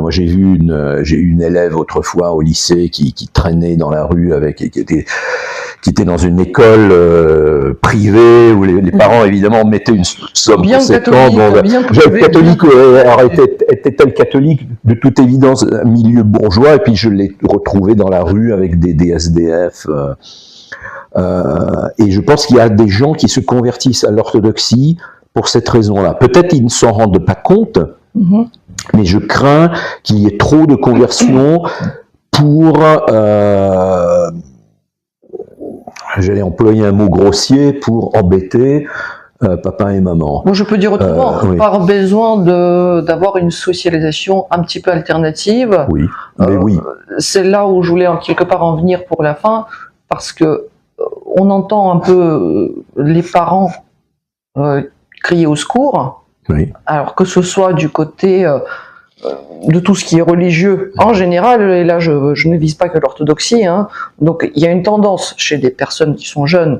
S2: j'ai eu une élève autrefois au lycée qui traînait dans la rue qui était dans une école privée où les parents évidemment mettaient une somme conséquente. Catholique était-elle catholique? De toute évidence, un milieu bourgeois, et puis je l'ai retrouvé dans la rue avec des SDF. Et je pense qu'il y a des gens qui se convertissent à l'orthodoxie pour cette raison-là. Peut-être ils ne s'en rendent pas compte, mais je crains qu'il y ait trop de conversions pour... j'allais employer un mot grossier, pour embêter papa et maman.
S1: Bon, je peux dire autrement, par besoin d'avoir une socialisation un petit peu alternative.
S2: Oui, mais oui.
S1: C'est là où je voulais quelque part en venir pour la fin, parce que on entend un peu les parents crier au secours, alors que ce soit du côté de tout ce qui est religieux en général, et là je ne vise pas que l'orthodoxie, donc il y a une tendance chez des personnes qui sont jeunes,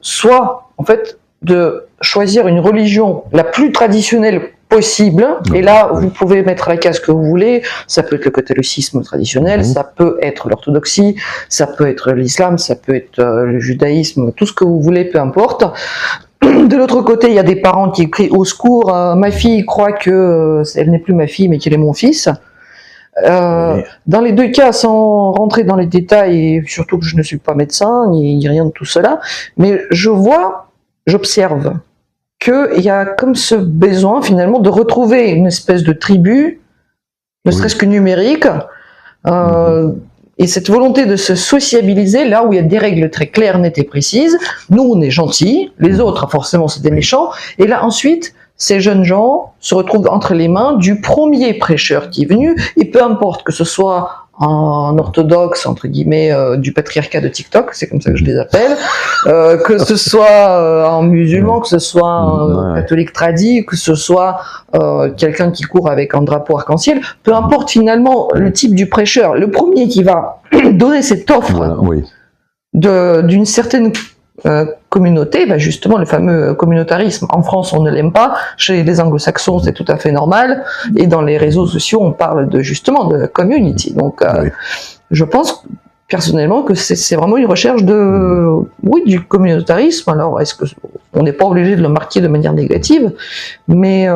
S1: soit en fait de choisir une religion la plus traditionnelle possible, et là vous pouvez mettre la case que vous voulez, ça peut être le catholicisme traditionnel, ça peut être l'orthodoxie, ça peut être l'islam, ça peut être le judaïsme, tout ce que vous voulez, peu importe. De l'autre côté, il y a des parents qui crient au secours, ma fille croit que elle n'est plus ma fille mais qu'elle est mon fils. Dans les deux cas, sans rentrer dans les détails, et surtout que je ne suis pas médecin ni rien de tout cela, mais j'observe qu'il y a comme ce besoin finalement de retrouver une espèce de tribu, ne serait-ce que numérique, et cette volonté de se sociabiliser là où il y a des règles très claires, nettes et précises. Nous, on est gentils, les autres, forcément, c'est des méchants. Et là, ensuite, ces jeunes gens se retrouvent entre les mains du premier prêcheur qui est venu, et peu importe que ce soit un orthodoxe, entre guillemets, du patriarcat de TikTok, c'est comme ça que je les appelle, que ce soit un musulman, que ce soit un catholique tradit, que ce soit quelqu'un qui court avec un drapeau arc-en-ciel, peu importe finalement le type du prêcheur, le premier qui va donner cette offre d'une certaine communauté, justement le fameux communautarisme. En France, on ne l'aime pas. Chez les anglo-saxons, c'est tout à fait normal. Et dans les réseaux sociaux, on parle justement de community. Donc, je pense personnellement que c'est vraiment une recherche de, oui, du communautarisme. Alors, est-ce que on n'est pas obligé de le marquer de manière négative, mais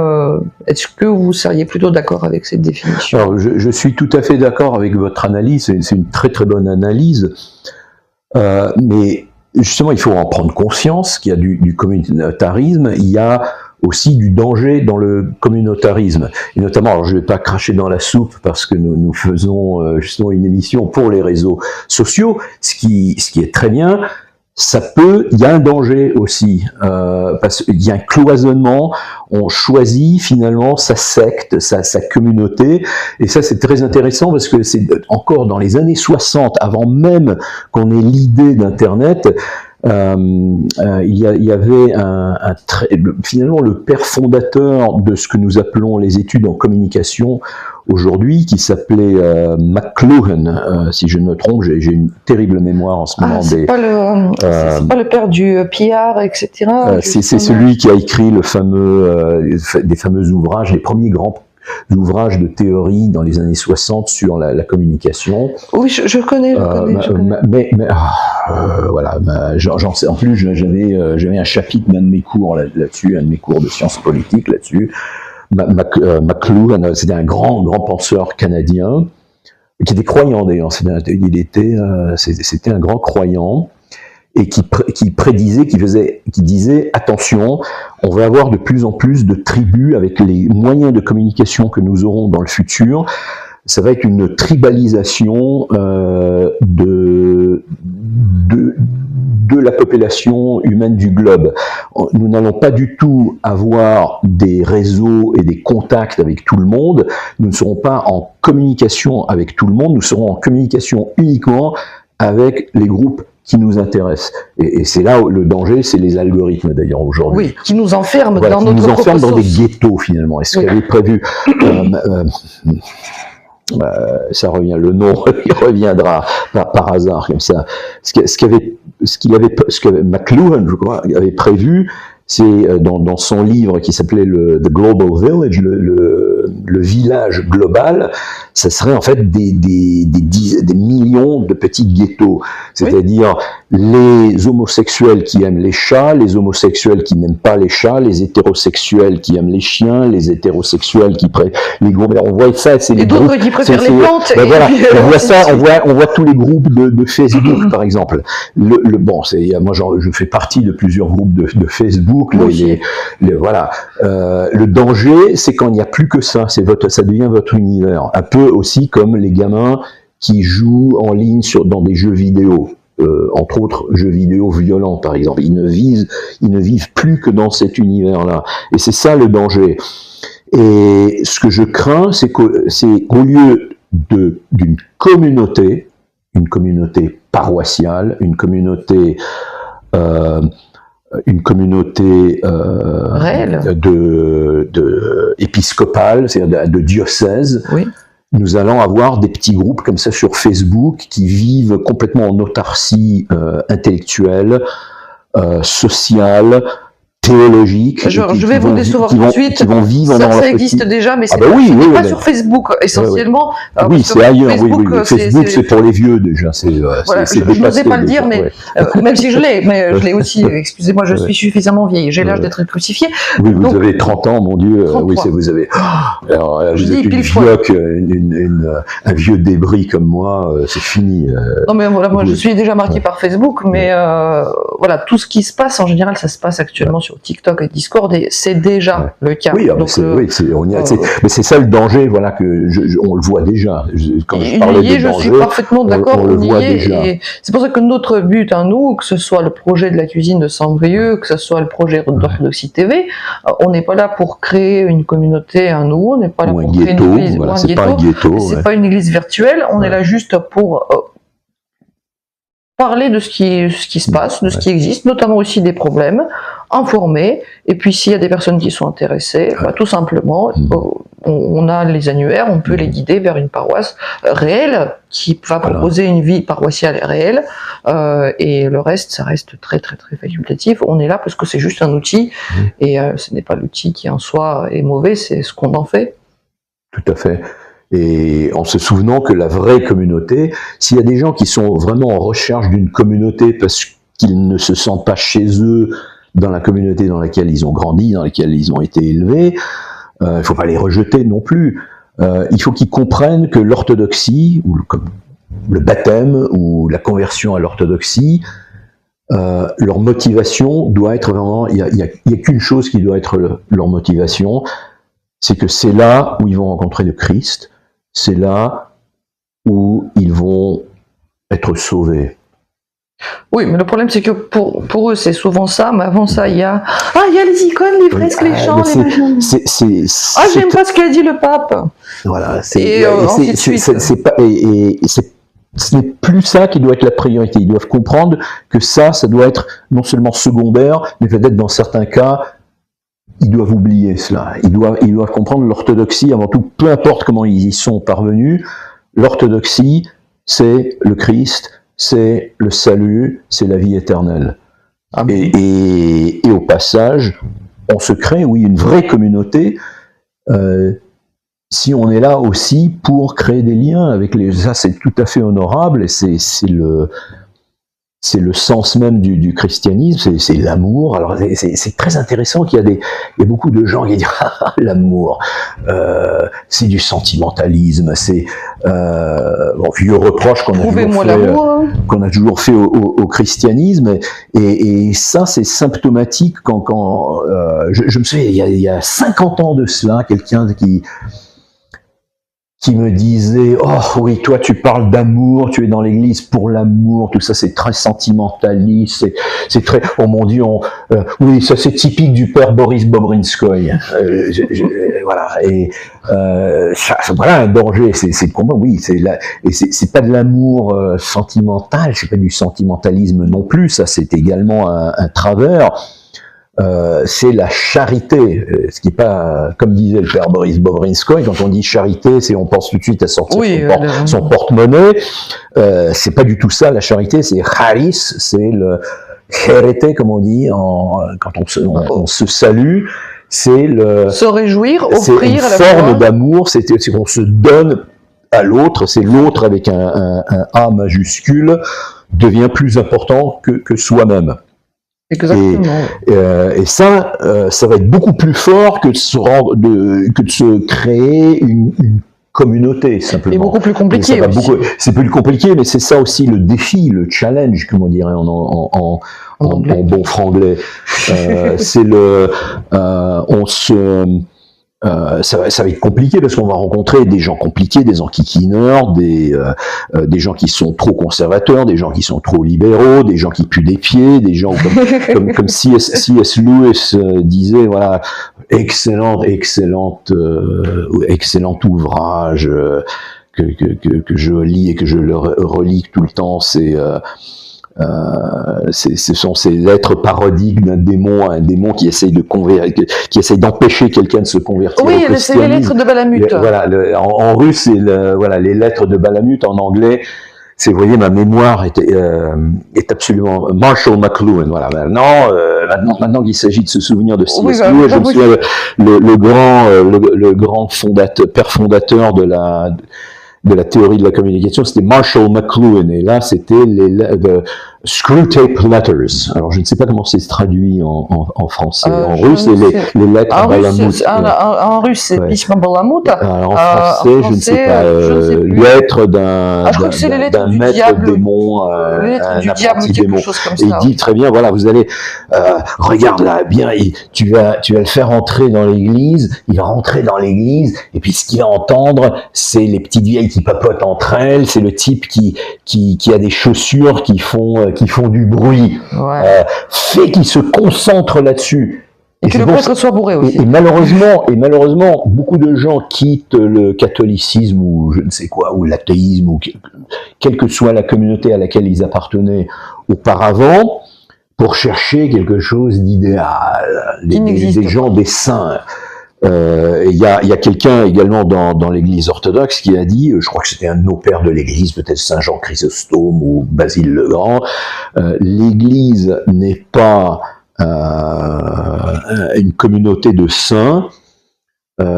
S1: est-ce que vous seriez plutôt d'accord avec cette définition?
S2: Alors, je suis tout à fait d'accord avec votre analyse, c'est une très très bonne analyse, mais justement, il faut en prendre conscience qu'il y a du communautarisme, il y a aussi du danger dans le communautarisme. Et notamment, alors je ne vais pas cracher dans la soupe parce que nous faisons justement une émission pour les réseaux sociaux, ce qui est très bien. Il y a un danger aussi, parce qu'il y a un cloisonnement, on choisit finalement sa secte, sa communauté, et ça c'est très intéressant parce que c'est encore dans les années 60, avant même qu'on ait l'idée d'Internet, il y avait finalement le père fondateur de ce que nous appelons les études en communication aujourd'hui, qui s'appelait McLuhan, si je ne me trompe, j'ai une terrible mémoire en ce moment.
S1: C'est pas le père du PR, etc.
S2: C'est celui qui a écrit des fameux ouvrages, les premiers grands ouvrages de théorie dans les années 60 sur la communication.
S1: Oui, je connais.
S2: Voilà, j'en sais. En plus, j'avais un chapitre d'un de mes cours là-dessus, un de mes cours de sciences politiques là-dessus. McLuhan, c'était un grand penseur canadien qui était croyant d'ailleurs. C'était un grand croyant et qui prédisait, qui disait attention, on va avoir de plus en plus de tribus avec les moyens de communication que nous aurons dans le futur. Ça va être une tribalisation de la population humaine du globe. Nous n'allons pas du tout avoir des réseaux et des contacts avec tout le monde. Nous ne serons pas en communication avec tout le monde. Nous serons en communication uniquement avec les groupes qui nous intéressent. Et c'est là où le danger, c'est les algorithmes d'ailleurs aujourd'hui.
S1: Oui, qui nous enferment dans
S2: qui
S1: notre
S2: nous enferment dans des
S1: source.
S2: ghettos finalement. Est-ce qu'elle est prévue ça revient, le nom il reviendra par hasard comme ça. Ce que McLuhan, je crois, avait prévu, c'est dans son livre qui s'appelait The Global Village, le village global, ça serait en fait des millions de petits ghettos, c'est-à-dire les homosexuels qui aiment les chats, les homosexuels qui n'aiment pas les chats, les hétérosexuels qui aiment les chiens, les hétérosexuels qui les groupes, on voit ça, c'est les groupes
S1: qui préfèrent les plantes.
S2: Voilà, on voit ça, on voit tous les groupes de Facebook par exemple. Bon, moi je fais partie de plusieurs groupes de Facebook. Voilà. Le danger, c'est quand il n'y a plus que ça. Ça devient votre univers. Un peu aussi comme les gamins qui jouent en ligne dans des jeux vidéo. Entre autres jeux vidéo violents par exemple. Ils ne vivent plus que dans cet univers-là. Et c'est ça le danger. Et ce que je crains, c'est qu'au lieu d'une communauté, une communauté paroissiale, une communauté
S1: réelle,
S2: épiscopale, c'est-à-dire de diocèse,
S1: oui.
S2: Nous allons avoir des petits groupes comme ça sur Facebook qui vivent complètement en autarcie intellectuelle, sociale, théologique.
S1: Je vais vous décevoir tout de suite.
S2: Qui vont vivre
S1: ça existe déjà, mais c'est pas sur Facebook essentiellement.
S2: Oui, c'est ailleurs. Facebook, c'est pour les vieux déjà.
S1: Voilà, je n'osais pas le dire, mais même si je l'ai aussi. Excusez-moi, je suis suffisamment vieille. J'ai l'âge d'être crucifiée.
S2: Oui, vous avez 30 ans, mon Dieu. 33. Oui, vous avez. Alors, vous êtes une vieille, un vieux débris comme moi. C'est fini.
S1: Non, mais voilà, moi, je suis déjà marquée par Facebook, mais voilà, tout ce qui se passe en général, ça se passe actuellement sur TikTok et Discord, et c'est déjà le cas.
S2: Oui, donc, mais c'est ça le danger, voilà, on le voit déjà. Quand je parlais de danger,
S1: je suis parfaitement d'accord,
S2: on le voit déjà.
S1: C'est pour ça que notre but à nous, que ce soit le projet de la cuisine de Saint-Brieuc, que ce soit le projet d'Orthodoxie TV, on n'est pas là pour créer une communauté à nous, on n'est pas là pour créer une église,
S2: voilà, c'est pas un ghetto.
S1: C'est pas une église virtuelle, on est là juste pour parler de ce qui se passe, de ce qui existe, notamment aussi des problèmes, informer, et puis s'il y a des personnes qui sont intéressées, tout simplement, on a les annuaires, on peut les guider vers une paroisse réelle, qui va proposer une vie paroissiale réelle, et le reste, ça reste très très très facultatif. On est là parce que c'est juste un outil, et ce n'est pas l'outil qui en soi est mauvais, c'est ce qu'on en fait.
S2: Tout à fait. Et en se souvenant que la vraie communauté, s'il y a des gens qui sont vraiment en recherche d'une communauté parce qu'ils ne se sentent pas chez eux dans la communauté dans laquelle ils ont grandi, dans laquelle ils ont été élevés, il ne faut pas les rejeter non plus. Il faut qu'ils comprennent que l'orthodoxie, ou le baptême, ou la conversion à l'orthodoxie, leur motivation doit être vraiment... Il n'y a qu'une chose qui doit être leur motivation, c'est que c'est là où ils vont rencontrer le Christ, c'est là où ils vont être sauvés.
S1: Oui, mais le problème, c'est que pour eux, c'est souvent ça, mais avant ça, il y a les icônes, les fresques, les chants, les machins. J'aime pas ce qu'a dit le pape.
S2: Voilà,
S1: ainsi de suite.
S2: Ce n'est plus ça qui doit être la priorité. Ils doivent comprendre que ça doit être non seulement secondaire, mais peut-être dans certains cas, ils doivent oublier cela. Ils doivent comprendre l'orthodoxie avant tout, peu importe comment ils y sont parvenus. L'orthodoxie, c'est le Christ, c'est le salut, c'est la vie éternelle. Et au passage, on se crée, oui, une vraie communauté, si on est là aussi pour créer des liens avec les... Ça, c'est tout à fait honorable, et c'est le sens même du christianisme, c'est l'amour. Alors c'est très intéressant qu'il y a beaucoup de gens qui disent l'amour, c'est du sentimentalisme, c'est vieux reproche qu'on a toujours fait au christianisme, et ça c'est symptomatique quand je me souviens il y a 50 ans de cela, quelqu'un qui me disait « Oh oui, toi tu parles d'amour, tu es dans l'église pour l'amour, tout ça c'est très sentimentaliste, c'est très... Oh mon Dieu, oui, ça c'est typique du père Boris Bobrinskoy. » Voilà, et voilà un danger, c'est pour moi, oui, c'est pas de l'amour sentimental, c'est pas du sentimentalisme non plus, ça c'est également un travers. C'est la charité, ce qui est pas, comme disait le père Boris Bobrinskoy, quand on dit charité, on pense tout de suite à sortir son porte-monnaie. C'est pas du tout ça, la charité, c'est charis, c'est le charité, comme on dit, quand on se salue, c'est
S1: se réjouir, offrir
S2: c'est une forme d'amour, c'est qu'on se donne à l'autre, c'est l'autre avec un A majuscule, devient plus important que soi-même.
S1: Exactement.
S2: Et ça va être beaucoup plus fort que de se créer une communauté, simplement.
S1: Et beaucoup plus compliqué aussi.
S2: C'est plus compliqué, mais c'est ça aussi le défi, le challenge, comme on dirait en bon franglais. C'est ça va être compliqué parce qu'on va rencontrer des gens compliqués, des enquiquineurs, des gens qui sont trop conservateurs, des gens qui sont trop libéraux, des gens qui puent des pieds, des gens comme C.S. Lewis disait, voilà, excellent ouvrage que je lis et que je le relis tout le temps, ce sont ces lettres parodiques d'un démon à un démon qui essaye qui essaye d'empêcher quelqu'un de se convertir.
S1: Oui, c'est les lettres de Balamut.
S2: Voilà, en russe, c'est les lettres de Balamut. En anglais, vous voyez, ma mémoire est absolument Marshall McLuhan. Voilà. Maintenant qu'il s'agit de se souvenir de C.S. Lewis, je me souviens le grand père fondateur de la théorie de la communication, c'était Marshall McLuhan, et là c'était les Screwtape Letters. Alors je ne sais pas comment c'est traduit en français. En russe, les lettres Balamut.
S1: En russe, c'est Pishma Balamut.
S2: En français, je ne sais pas. Lettres d'un maître démon, un apprenti démon. Et il dit très bien, voilà, vous allez, regarde là, bien, tu vas le faire entrer dans l'église, il va rentrer dans l'église, et puis ce qu'il va entendre, c'est les petites vieilles qui papotent entre elles, c'est le type qui a des chaussures qui font du bruit.
S1: Ouais.
S2: Fait qu'il se concentre là-dessus.
S1: Et que le prêtre soit bourré aussi.
S2: Et malheureusement, beaucoup de gens quittent le catholicisme ou je ne sais quoi, ou l'athéisme, ou quelle que soit la communauté à laquelle ils appartenaient auparavant, pour chercher quelque chose d'idéal, des gens, des saints. Il y a quelqu'un également dans l'Église orthodoxe qui a dit, je crois que c'était un de nos pères de l'Église, peut-être Saint Jean Chrysostome ou Basile le Grand, l'Église n'est pas une communauté de saints,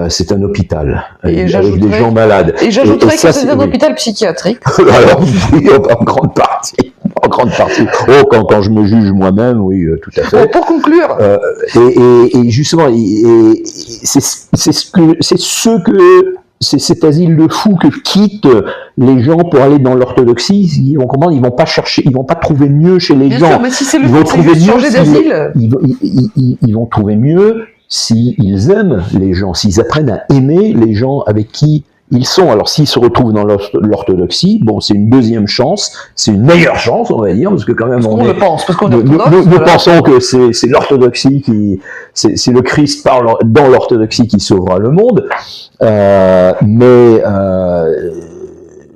S2: c'est un hôpital
S1: Et
S2: avec des gens malades.
S1: Et j'ajouterais que
S2: ça,
S1: c'est un hôpital psychiatrique.
S2: Alors oui, en grande partie. En grande partie. Oh, quand je me juge moi-même, oui, tout à fait.
S1: Bon, pour conclure.
S2: Et justement, c'est cet asile de fous que quittent les gens pour aller dans l'orthodoxie. Ils vont comprendre, ils vont pas chercher, ils vont pas trouver mieux chez les
S1: Bien
S2: gens.
S1: sûr, mais si c'est le
S2: Ils vont
S1: but,
S2: trouver
S1: c'est
S2: mieux
S1: changer d'asile.
S2: Ils vont trouver mieux s'ils aiment les gens, s'ils apprennent à aimer les gens avec qui ils sont. Alors s'ils se retrouvent dans l'orthodoxie, bon, c'est une deuxième chance, c'est une meilleure chance, on va dire, parce que quand même
S1: on le pense, parce qu'on est orthodoxe.
S2: Nous
S1: voilà.
S2: pensons que c'est l'orthodoxie qui, c'est le Christ dans l'orthodoxie qui sauvera le monde,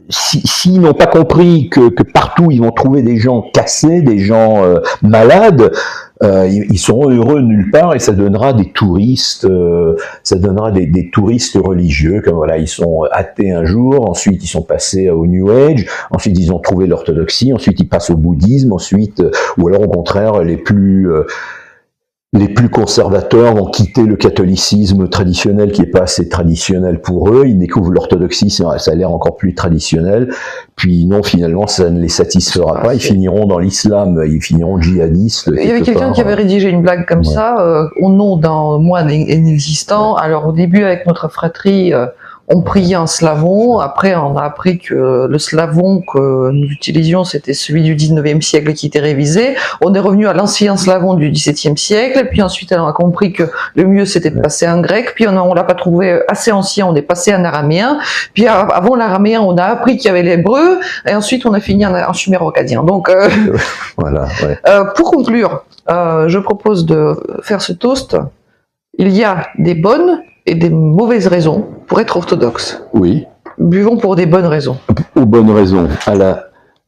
S2: s'ils n'ont pas compris que partout ils vont trouver des gens cassés, des gens malades, ils seront heureux nulle part et ça donnera des touristes, ça donnera des touristes religieux, comme voilà, ils sont athées un jour, ensuite ils sont passés au New Age, ensuite ils ont trouvé l'orthodoxie, ensuite ils passent au bouddhisme, ensuite, ou alors au contraire les plus conservateurs vont quitter le catholicisme traditionnel qui est pas assez traditionnel pour eux, ils découvrent l'orthodoxie, ça a l'air encore plus traditionnel, puis non, finalement ça ne les satisfera pas, ils finiront dans l'islam, ils finiront djihadistes.
S1: Il y avait quelqu'un qui avait rédigé une blague comme ça, au nom d'un moine inexistant. Alors au début avec notre fratrie, on priait en slavon, après on a appris que le slavon que nous utilisions c'était celui du 19e siècle qui était révisé, on est revenu à l'ancien slavon du 17e siècle, puis ensuite on a compris que le mieux c'était de passer en grec, puis on l'a pas trouvé assez ancien, on est passé en araméen, puis avant l'araméen on a appris qu'il y avait l'hébreu, et ensuite on a fini en suméro-akkadien. Donc
S2: voilà, ouais.
S1: Pour conclure, je propose de faire ce toast. Il y a des bonnes et des mauvaises raisons pour être orthodoxe.
S2: Oui.
S1: Buvons pour des bonnes raisons.
S2: Aux bonnes raisons.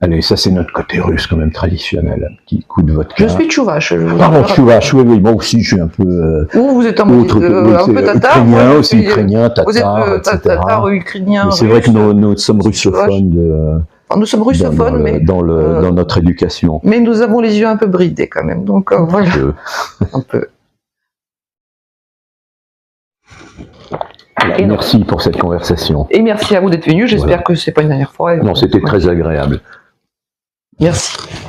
S2: Allez, ça c'est notre côté russe quand même traditionnel. Un petit coup de vodka.
S1: Je suis tchouvache.
S2: Pardon, tchouvache, oui, moi aussi je suis un peu...
S1: vous êtes un peu tatar.
S2: Ukrainien, aussi ukrainien, tatar,
S1: vous êtes tatar, ukrainien.
S2: Mais c'est vrai que nous sommes russophones.
S1: Nous sommes russophones, mais...
S2: Dans notre éducation.
S1: Mais nous avons les yeux un peu bridés quand même, donc voilà. Un peu.
S2: Voilà, merci pour cette conversation.
S1: Et merci à vous d'être venus, j'espère que c'est pas une dernière fois.
S2: Non, c'était très agréable.
S1: Merci.